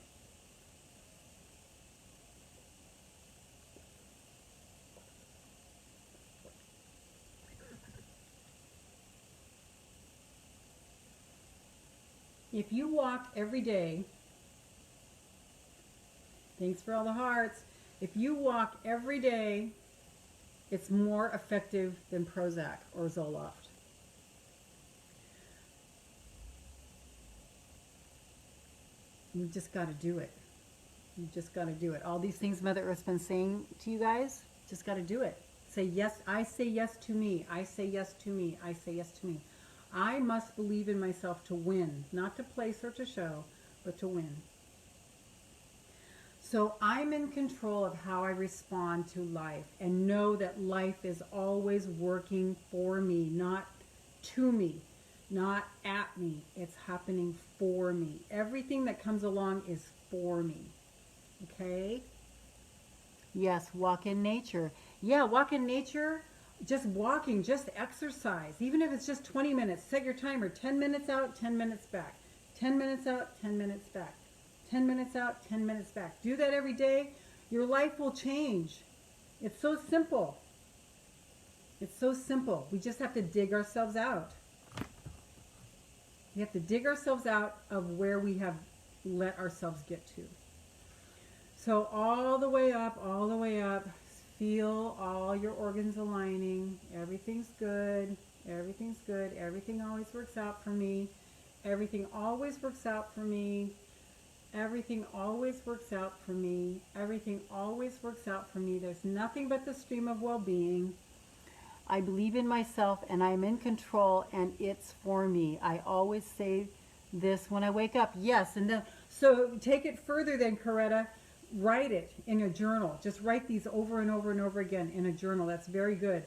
Speaker 2: If you walk every day, thanks for all the hearts. If you walk every day, it's more effective than Prozac or Zoloft. You just got to do it. You just got to do it. All these things Mother Earth's been saying to you guys, just got to do it. Say yes. I say yes to me. I say yes to me. I say yes to me. I must believe in myself to win, not to place or to show, but to win. So I'm in control of how I respond to life, and know that life is always working for me, not to me, not at me. It's happening for me. Everything that comes along is for me. Okay? Yes, walk in nature. Yeah, walk in nature. Just walking, just exercise. Even if it's just 20 minutes, set your timer. 10 minutes out, 10 minutes back. 10 minutes out, 10 minutes back. 10 minutes out, 10 minutes back. Do that every day. Your life will change. It's so simple. It's so simple. We just have to dig ourselves out. We have to dig ourselves out of where we have let ourselves get to. So all the way up, all the way up. Feel all your organs aligning. Everything's good. Everything's good. Everything always works out for me. Everything always works out for me. Everything always works out for me. Everything always works out for me. There's nothing but the stream of well-being. I believe in myself and I'm in control and it's for me. I always say this when I wake up. Yes, and then, so take it further then, Coretta. Write it in a journal. Just write these over and over and over again in a journal. That's very good.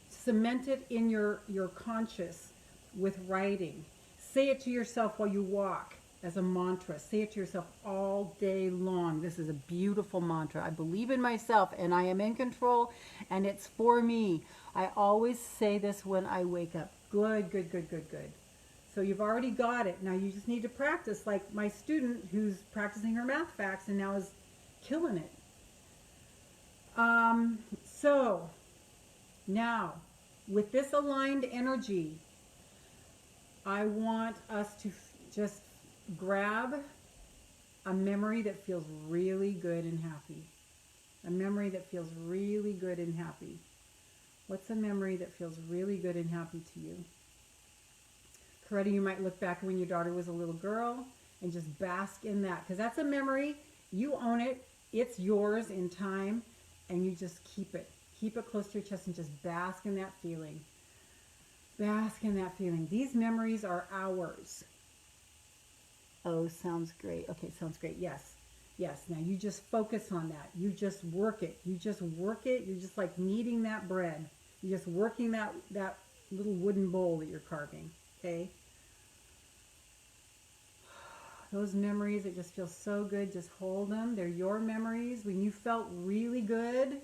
Speaker 2: Cement it in your conscious with writing. Say it to yourself while you walk as a mantra. Say it to yourself all day long. This is a beautiful mantra. I believe in myself and I am in control and it's for me. I always say this when I wake up. Good, good, good, good, good. So you've already got it. Now you just need to practice, like my student who's practicing her math facts and now is killing it. So now with this aligned energy, I want us to just grab a memory that feels really good and happy. A memory that feels really good and happy. What's a memory that feels really good and happy to you? Coretta, you might look back when your daughter was a little girl and just bask in that. Because that's a memory. You own it. It's yours in time. And you just keep it. Keep it close to your chest and just bask in that feeling. Bask in that feeling. These memories are ours. Oh, sounds great. Okay, sounds great. Yes. Yes, now you just focus on that. You just work it. You just work it. You're just like kneading that bread. You're just working that little wooden bowl that you're carving, okay? Those memories, it just feels so good. Just hold them. They're your memories. When you felt really good,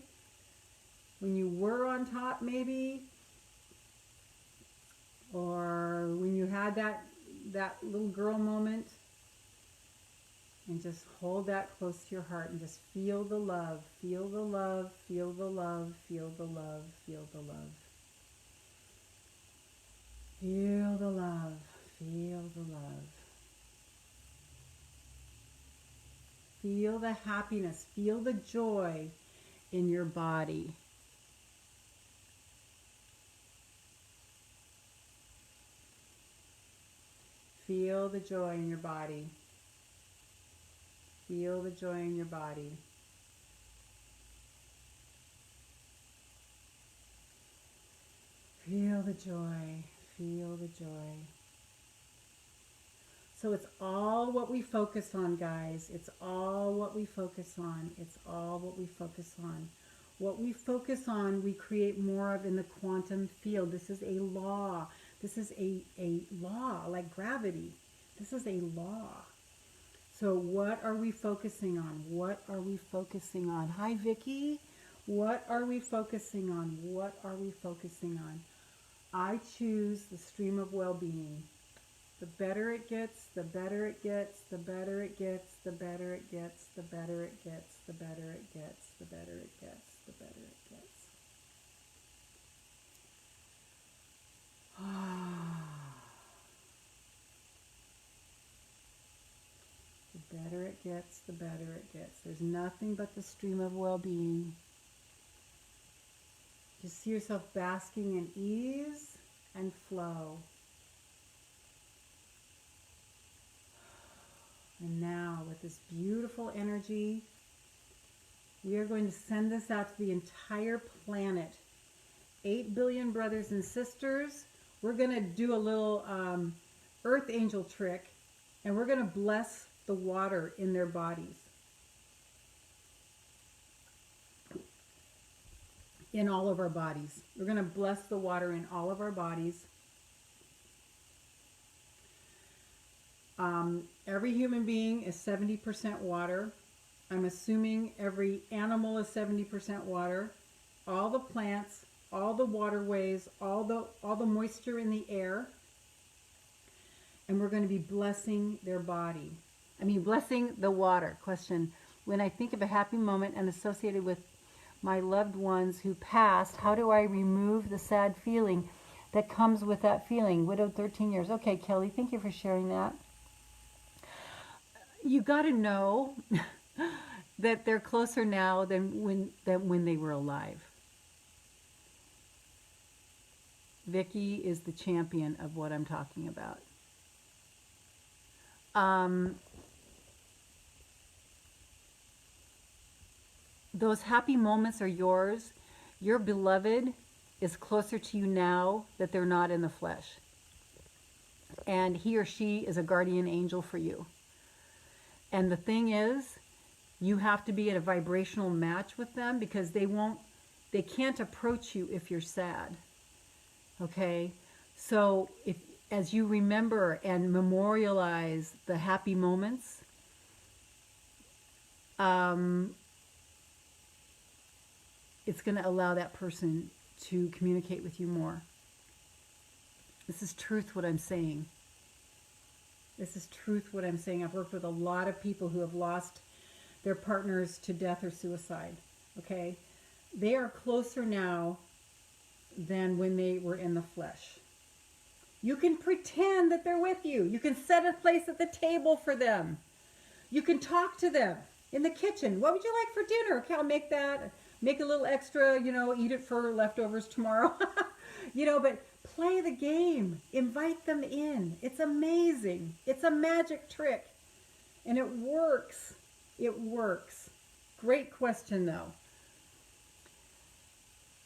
Speaker 2: when you were on top maybe, or when you had that little girl moment, and just hold that close to your heart and just feel the love, feel the love, feel the love, feel the love, feel the love. Feel the love, feel the love. Feel the happiness, feel the joy in your body. Feel the joy in your body. Feel the joy in your body. Feel the joy. Feel the joy. So it's all what we focus on, guys. It's all what we focus on. It's all what we focus on. What we focus on, we create more of in the quantum field. This is a law. This is a law, like gravity. This is a law. So what are we focusing on? What are we focusing on? Hi, Vicky. What are we focusing on? What are we focusing on? I choose the stream of well-being. The better it gets, the better it gets, the better it gets, the better it gets, the better it gets, the better it gets, the better it gets, the better it gets. The better it gets, the better it gets. There's nothing but the stream of well-being. Just see yourself basking in ease and flow. And now, with this beautiful energy, we are going to send this out to the entire planet. 8 billion brothers and sisters. We're going to do a little earth angel trick, and we're going to bless the water in their bodies. In all of our bodies. We're going to bless the water in all of our bodies. Every human being is 70% water. I'm assuming every animal is 70% water. All the plants, all the waterways, all the moisture in the air. And we're going to be blessing their body. Blessing the water. Question: when I think of a happy moment and associated with my loved ones who passed, how do I remove the sad feeling that comes with that feeling? Widowed 13 years. Okay, Kelly, thank you for sharing that. You got to know that they're closer now than when they were alive. Vicky is the champion of what I'm talking about. Those happy moments are yours. Your beloved is closer to you now that they're not in the flesh. And he or she is a guardian angel for you. And the thing is, you have to be at a vibrational match with them, because they can't approach you if you're sad. Okay? So as you remember and memorialize the happy moments, it's going to allow that person to communicate with you more. This is truth what I'm saying. This is truth what I'm saying. I've worked with a lot of people who have lost their partners to death or suicide. Okay? They are closer now than when they were in the flesh. You can pretend that they're with you. You can set a place at the table for them. You can talk to them in the kitchen. What would you like for dinner? Okay, I'll make that. Make a little extra, eat it for leftovers tomorrow. But play the game. Invite them in. It's amazing. It's a magic trick. And it works. It works. Great question, though.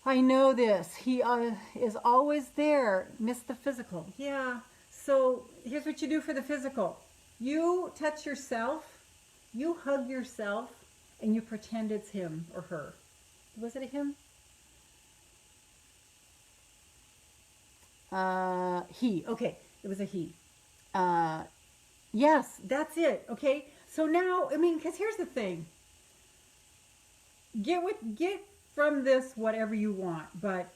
Speaker 2: I know this. He is always there. Miss the physical. Yeah. So here's what you do for the physical. You touch yourself You hug yourself and you pretend it's him or her. Was it a him? He. Okay, it was a he. Yes, that's it. Okay, so now, I mean, because here's the thing. Get from this whatever you want, but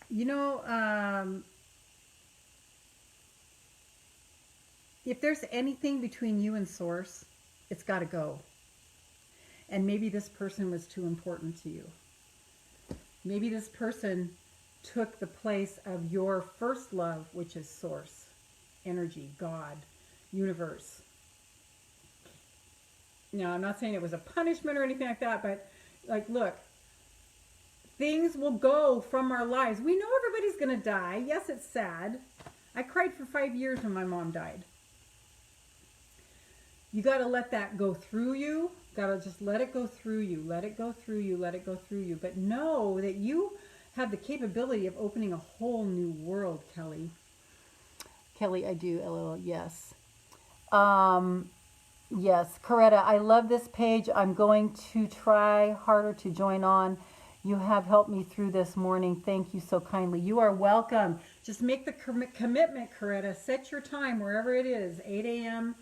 Speaker 2: you know, if there's anything between you and Source, it's got to go. And maybe this person was too important to you. Maybe this person took the place of your first love, which is Source, energy, God, universe. Now, I'm not saying it was a punishment or anything like that, but like, look, things will go from our lives. We know everybody's going to die. Yes, it's sad. I cried for 5 years when my mom died. You got to let that go through you. Got to just let it go through you. Let it go through you. Let it go through you. But know that you have the capability of opening a whole new world, Kelly. Kelly, I do. LOL. Yes. Yes. Coretta, I love this page. I'm going to try harder to join on. You have helped me through this morning. Thank you so kindly. You are welcome. Just make the commitment, Coretta. Set your time wherever it is. 8 a.m.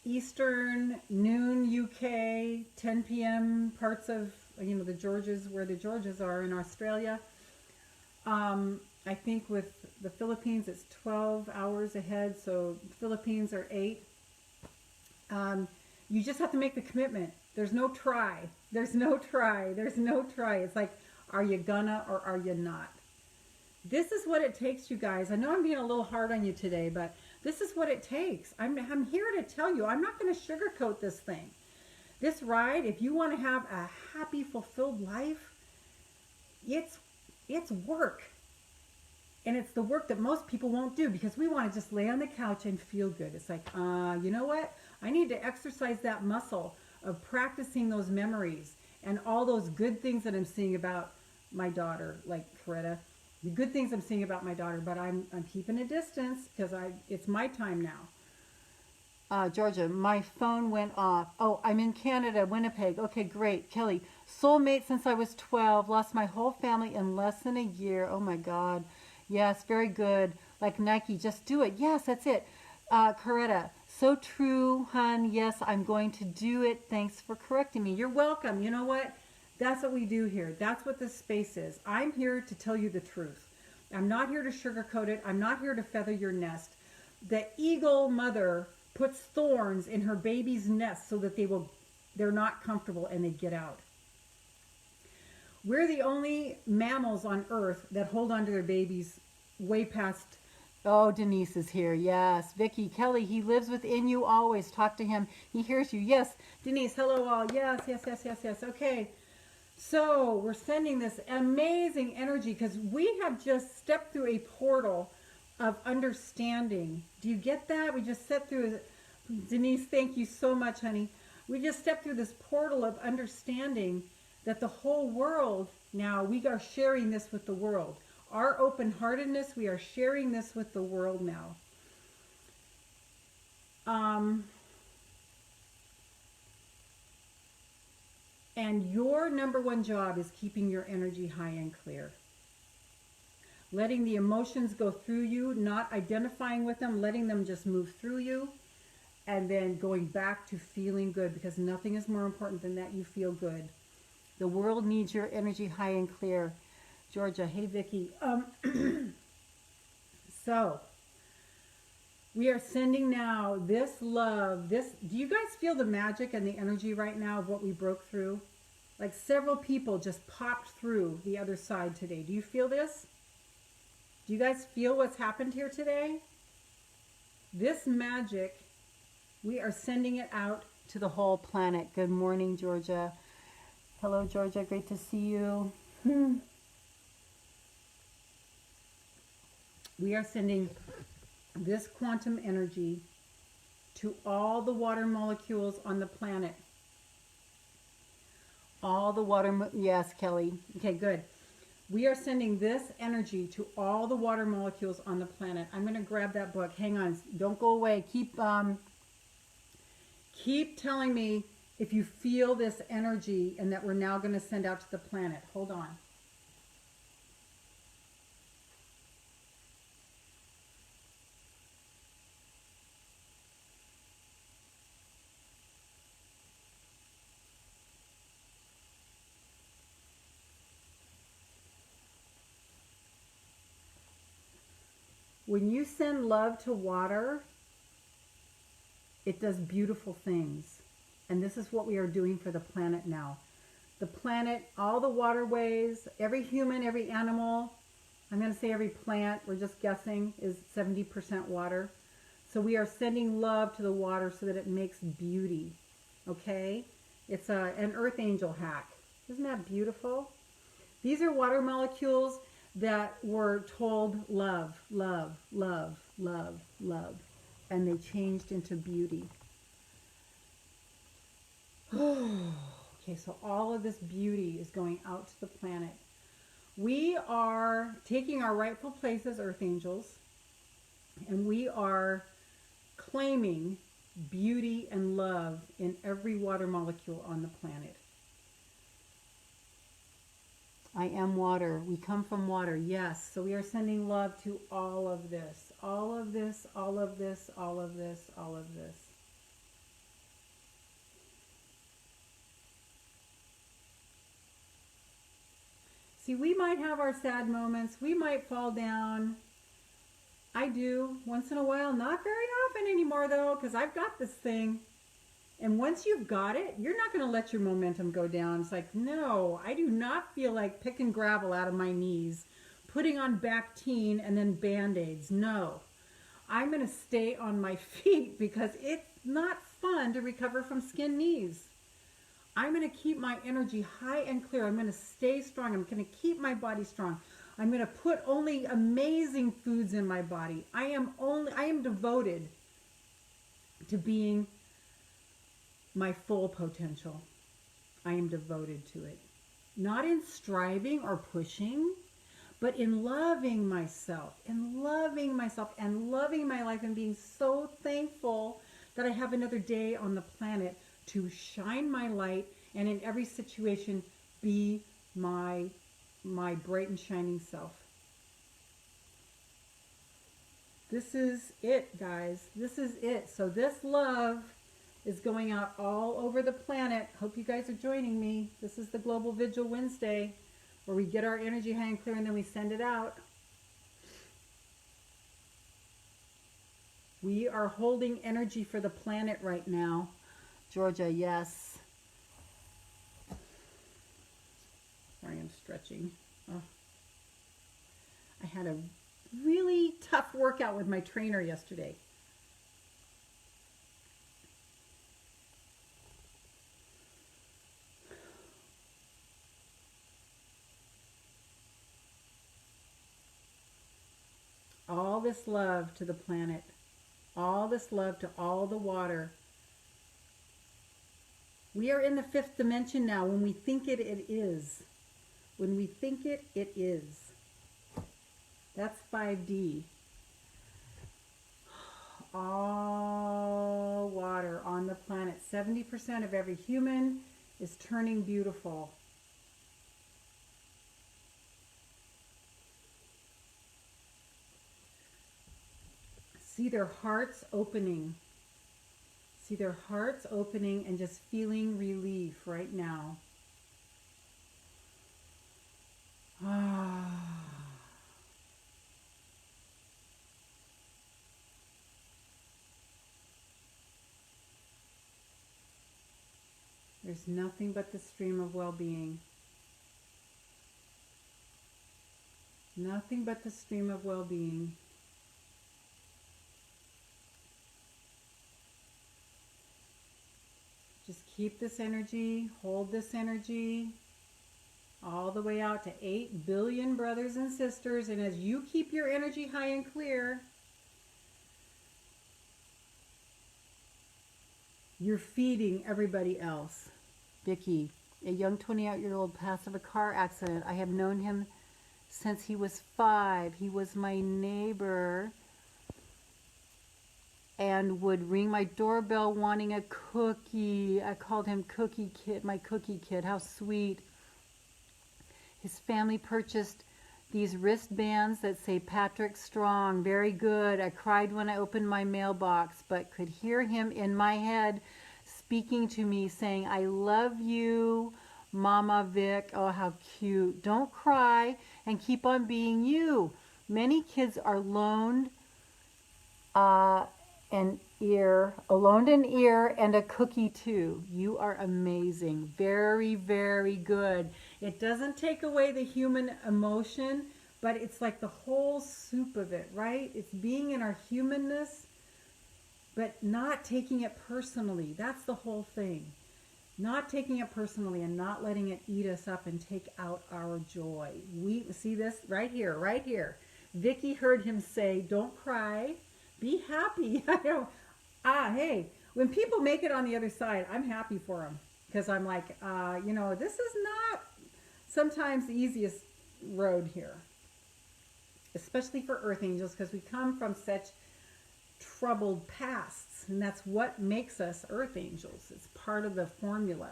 Speaker 2: Eastern, noon UK, 10 p.m. parts of, you know, the Georges, where the Georges are in Australia. I think with the Philippines, it's 12 hours ahead. So Philippines are 8. You just have to make the commitment. There's no try. There's no try. There's no try. It's like, are you gonna or are you not? This is what it takes, you guys. I know I'm being a little hard on you today, but this is what it takes. I'm here to tell you, I'm not going to sugarcoat this thing. This ride, if you want to have a happy, fulfilled life, it's work. And it's the work that most people won't do because we want to just lay on the couch and feel good. It's like, you know what? I need to exercise that muscle of practicing those memories and all those good things that I'm seeing about my daughter, like Coretta. The good things I'm seeing about my daughter, but I'm keeping a distance because it's my time now. Georgia, my phone went off. Oh, I'm in Canada, Winnipeg. Okay, great. Kelly, soulmate since I was 12. Lost my whole family in less than a year. Oh my God. Yes, very good. Like Nike, just do it. Yes, that's it. Coretta, so true, hon. Yes, I'm going to do it. Thanks for correcting me. You're welcome. You know what? That's what we do here. That's what this space is. I'm here to tell you the truth. I'm not here to sugarcoat it. I'm not here to feather your nest. The eagle mother puts thorns in her baby's nest so that they're not comfortable and they get out. We're the only mammals on earth that hold on to their babies way past. Oh, Denise is here. Yes. Vicky, Kelly, he lives within you always. Talk to him. He hears you. Yes. Denise, hello all. Yes, yes, yes, yes, yes. Okay. So we're sending this amazing energy because we have just stepped through a portal of understanding. Do you get that? We just stepped through. Denise, thank you so much, honey. We just stepped through this portal of understanding that the whole world now, we are sharing this with the world. Our open-heartedness, we are sharing this with the world now. And your number one job is keeping your energy high and clear. Letting the emotions go through you, not identifying with them, letting them just move through you, and then going back to feeling good, because nothing is more important than that you feel good. The world needs your energy high and clear. Georgia, hey Vicky. So, we are sending now this love, do you guys feel the magic and the energy right now of what we broke through? Like several people just popped through the other side today. Do you feel this? Do you guys feel what's happened here today? This magic, we are sending it out to the whole planet. Good morning, Georgia. Hello, Georgia. Great to see you. We are sending this quantum energy to all the water molecules on the planet. All the water, yes, Kelly. Okay, good. We are sending this energy to all the water molecules on the planet. I'm going to grab that book. Hang on. Don't go away. Keep telling me if you feel this energy and that we're now going to send out to the planet. Hold on. When you send love to water, it does beautiful things. And this is what we are doing for the planet now. The planet, all the waterways, every human, every animal, I'm going to say every plant, we're just guessing, is 70% water. So we are sending love to the water so that it makes beauty. Okay? It's an earth angel hack. Isn't that beautiful? These are water molecules that were told love, love, love, love, love. And they changed into beauty. Okay, so all of this beauty is going out to the planet. We are taking our rightful place as earth angels, and we are claiming beauty and love in every water molecule on the planet. I am water. We come from water. Yes. So we are sending love to all of this. All of this, all of this, all of this, all of this. See, we might have our sad moments. We might fall down. I do once in a while. Not very often anymore, though, because I've got this thing. And once you've got it, you're not going to let your momentum go down. It's like, no, I do not feel like picking gravel out of my knees, putting on Bactine and then Band-Aids. No, I'm going to stay on my feet because it's not fun to recover from skin knees. I'm going to keep my energy high and clear. I'm going to stay strong. I'm going to keep my body strong. I'm going to put only amazing foods in my body. I am devoted to being my full potential. I am devoted to it. Not in striving or pushing, but in loving myself, and loving myself, and loving my life, and being so thankful that I have another day on the planet to shine my light, and in every situation be my bright and shining self. This is it, guys. This is it. So this love is going out all over the planet. Hope you guys are joining me. This is the Global Vigil Wednesday, where we get our energy high and clear and then we send it out. We are holding energy for the planet right now. Georgia, yes. Sorry, I'm stretching. Oh. I had a really tough workout with my trainer yesterday. All this love to the planet, all this love to all the water. We are in the fifth dimension now. When we think it, it is. When we think it, it is. That's 5D. All water on the planet. 70% of every human is turning beautiful. See their hearts opening. See their hearts opening and just feeling relief right now. There's nothing but the stream of well-being. Nothing but the stream of well-being. Just keep this energy, hold this energy, all the way out to 8 billion brothers and sisters. And as you keep your energy high and clear, you're feeding everybody else. Vicky, a young 28-year-old passed of a car accident. I have known him since he was 5. He was my neighbor and would ring my doorbell wanting a cookie. I called him Cookie Kid, my Cookie Kid. How sweet. His family purchased these wristbands that say Patrick Strong. Very good. I cried when I opened my mailbox, but could hear him in my head speaking to me saying, I love you, Mama Vic. Oh, how cute. Don't cry and keep on being you. Many kids are loaned an ear and a cookie too. You are amazing. Very, very good. It doesn't take away the human emotion, but it's like the whole soup of it, right? It's being in our humanness, but not taking it personally. That's the whole thing. Not taking it personally and not letting it eat us up and take out our joy. We see this right here, right here. Vicky heard him say, don't cry, be happy. I know. Hey, when people make it on the other side, I'm happy for them because I'm like, this is not sometimes the easiest road here, especially for earth angels, because we come from such troubled pasts, and that's what makes us earth angels. It's part of the formula.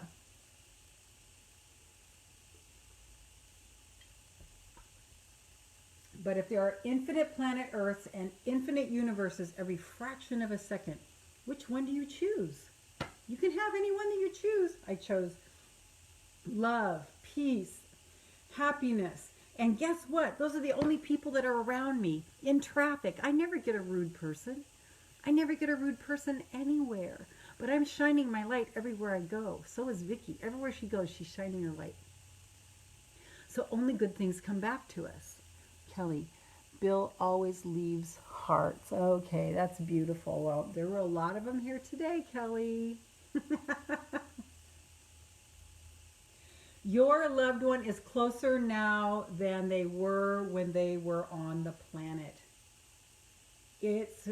Speaker 2: But if there are infinite planet Earths and infinite universes every fraction of a second, which one do you choose? You can have any one that you choose. I chose love, peace, happiness. And guess what? Those are the only people that are around me in traffic. I never get a rude person. I never get a rude person anywhere. But I'm shining my light everywhere I go. So is Vicky. Everywhere she goes, she's shining her light. So only good things come back to us. Kelly, Bill always leaves hearts. Okay, that's beautiful. Well, there were a lot of them here today, Kelly. Your loved one is closer now than they were when they were on the planet. It's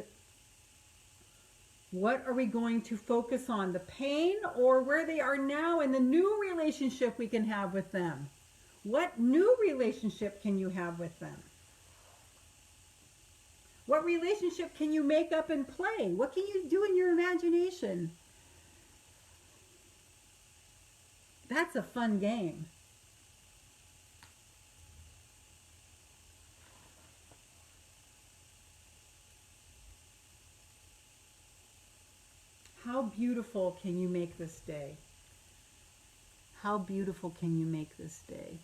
Speaker 2: what are we going to focus on, the pain or where they are now and the new relationship we can have with them? What new relationship can you have with them? What relationship can you make up and play? What can you do in your imagination? That's a fun game. How beautiful can you make this day? How beautiful can you make this day?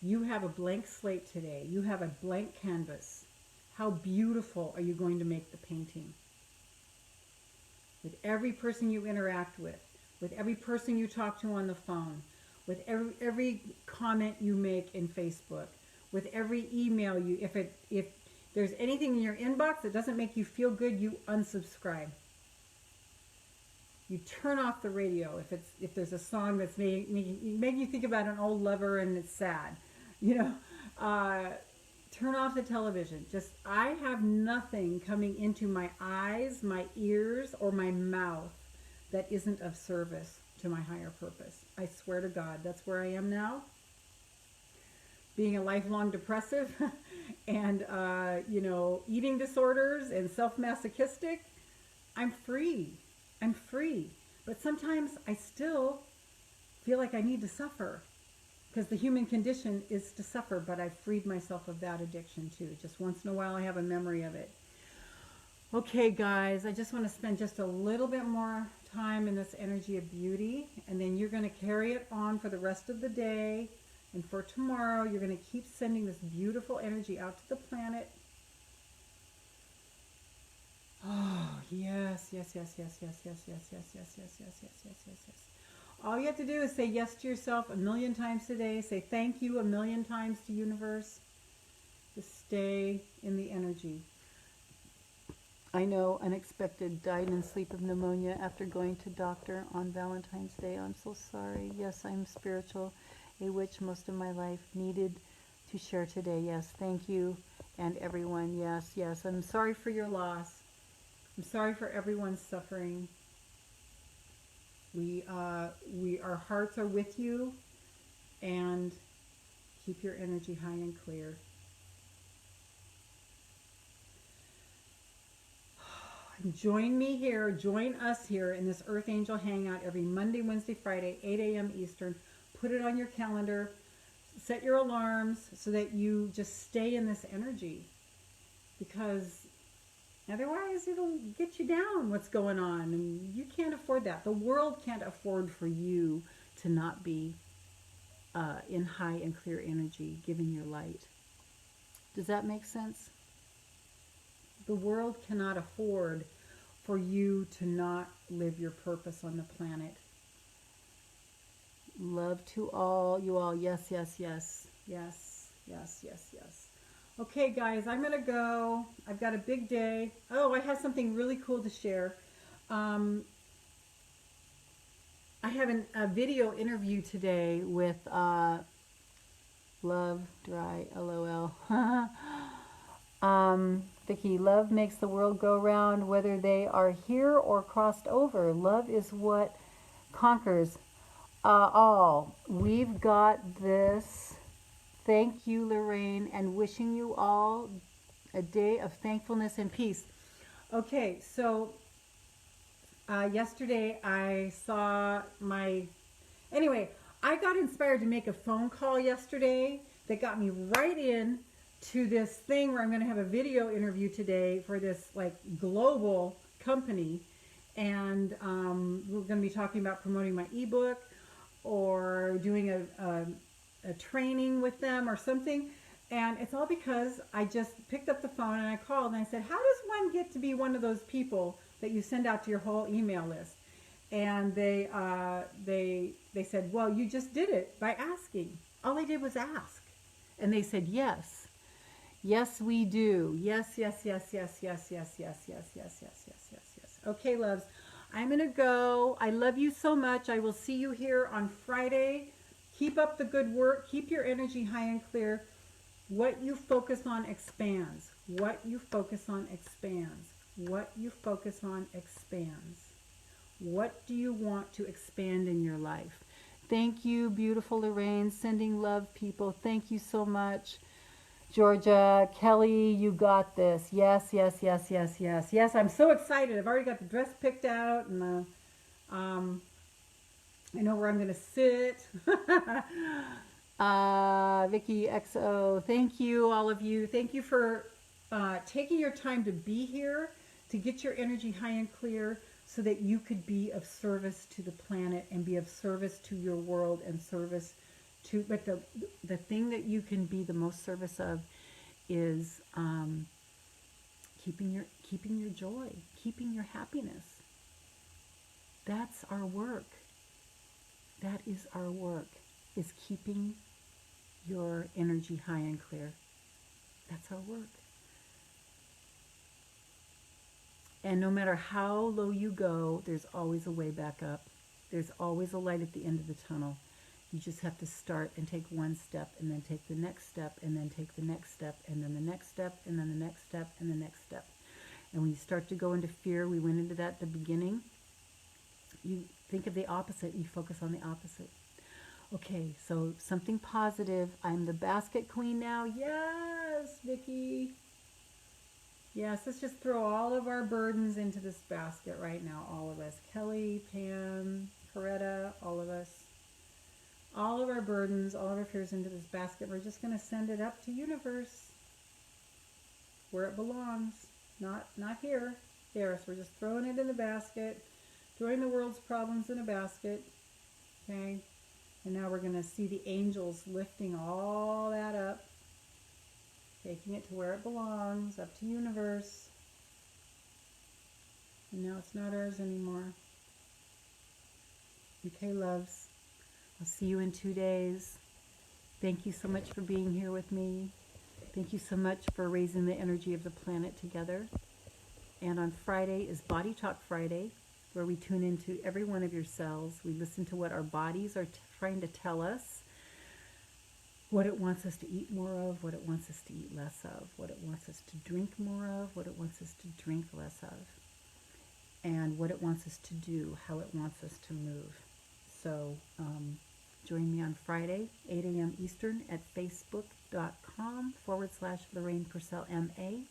Speaker 2: You have a blank slate today. You have a blank canvas. How beautiful are you going to make the painting? With every person you interact with every person you talk to on the phone, with every comment you make in Facebook, with every if there's anything in your inbox that doesn't make you feel good, you unsubscribe. You turn off the radio if there's a song that's making you think about an old lover and it's sad. Turn off the television. I have nothing coming into my eyes, my ears, or my mouth that isn't of service to my higher purpose. I swear to God, that's where I am now. Being a lifelong depressive and, eating disorders and self-masochistic, I'm free. I'm free. But sometimes I still feel like I need to suffer. Because the human condition is to suffer, but I've freed myself of that addiction too. Just once in a while I have a memory of it. Okay, guys, I just want to spend just a little bit more time in this energy of beauty, and then you're going to carry it on for the rest of the day. And for tomorrow, you're going to keep sending this beautiful energy out to the planet. Oh, yes, yes, yes, yes, yes, yes, yes, yes, yes, yes, yes, yes, yes, yes, yes. All you have to do is say yes to yourself 1,000,000 times today. Say thank you 1,000,000 times to universe. Just stay in the energy. I know, unexpected, died in sleep of pneumonia after going to doctor on Valentine's Day. I'm so sorry. Yes, I'm spiritual, a witch most of my life. Needed to share today. Yes, thank you. And everyone, yes, yes. I'm sorry for your loss. I'm sorry for everyone's suffering. Our hearts are with you, and keep your energy high and clear. Join me here, join us here in this Earth Angel Hangout every Monday, Wednesday, Friday, 8 a.m. Eastern. Put it on your calendar. Set your alarms so that you just stay in this energy, because otherwise it'll get you down what's going on, and you can't afford that. The world can't afford for you to not be in high and clear energy, giving your light. Does that make sense? The world cannot afford for you to not live your purpose on the planet. Love to all, you all. Yes, yes, yes. Yes, yes, yes, yes. Okay, guys, I'm going to go. I've got a big day. Oh, I have something really cool to share. I have a video interview today with Love Dry LOL. Vicky, love makes the world go round, whether they are here or crossed over. Love is what conquers all. We've got this. Thank you, Lorraine, and wishing you all a day of thankfulness and peace. Okay, so yesterday I saw anyway, I got inspired to make a phone call yesterday that got me right in to this thing where I'm going to have a video interview today for this like global company, and we're going to be talking about promoting my ebook or doing a training with them or something. And it's all because I just picked up the phone and I called and I said, how does one get to be one of those people that you send out to your whole email list? And they said, well, you just did it by asking. All I did was ask. And they said, yes. Yes, we do. Yes, yes, yes, yes, yes, yes, yes, yes, yes, yes, yes, yes, yes. Okay, loves, I'm going to go. I love you so much. I will see you here on Friday. Keep up the good work. Keep your energy high and clear. What you focus on expands. What you focus on expands. What you focus on expands. What do you want to expand in your life? Thank you, beautiful Lorraine. Sending love, people. Thank you so much. Georgia, Kelly, you got this. Yes, yes, yes, yes, yes. Yes, I'm so excited. I've already got the dress picked out, and I know where I'm going to sit. Vicky XO, thank you, all of you. Thank you for taking your time to be here, to get your energy high and clear so that you could be of service to the planet and be of service to your world and service to, but the thing that you can be the most service of is keeping your joy, keeping your happiness. That's our work. That is our work, is keeping your energy high and clear. That's our work. And no matter how low you go, there's always a way back up. There's always a light at the end of the tunnel. You just have to start and take one step, and then take the next step, and then take the next step, and then the next step, and then the next step, and the next step. And when you start to go into fear, we went into that at the beginning, you think of the opposite, you focus on the opposite. Okay, so something positive. I'm the basket queen now. Yes, Vicky. Yes, let's just throw all of our burdens into this basket right now, all of us. Kelly, Pam, Coretta, all of us. All of our burdens, all of our fears into this basket. We're just going to send it up to universe, where it belongs. Not here. There. So we're just throwing it in the basket, throwing the world's problems in a basket. Okay. And now we're going to see the angels lifting all that up, taking it to where it belongs, up to universe. And now it's not ours anymore. Okay, loves. I'll see you in 2 days. Thank you so much for being here with me. Thank you so much for raising the energy of the planet together. And on Friday is Body Talk Friday, where we tune into every one of your cells. We listen to what our bodies are trying to tell us, what it wants us to eat more of, what it wants us to eat less of, what it wants us to drink more of, what it wants us to drink less of, and what it wants us to do, how it wants us to move. So Join me on Friday, 8 a.m. Eastern at facebook.com/Lorraine Pursell MA.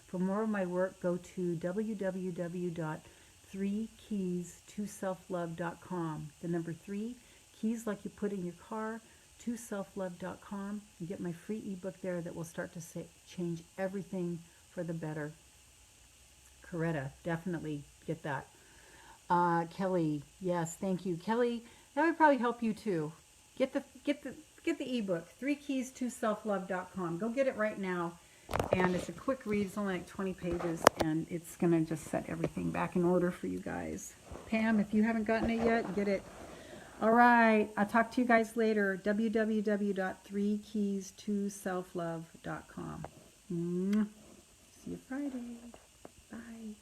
Speaker 2: For more of my work, go to www.3keys2selflove.com. The number 3, keys like you put in your car, to selflove.com. You get my free ebook there that will start to change everything for the better. Coretta, definitely get that. Kelly, yes, thank you. Kelly, that would probably help you too. Get the ebook, 3keys2selflove.com. Go get it right now. And it's a quick read. It's only like 20 pages, and it's going to just set everything back in order for you guys. Pam, if you haven't gotten it yet, get it. All right. I'll talk to you guys later. www.3keys2selflove.com. See you Friday. Bye.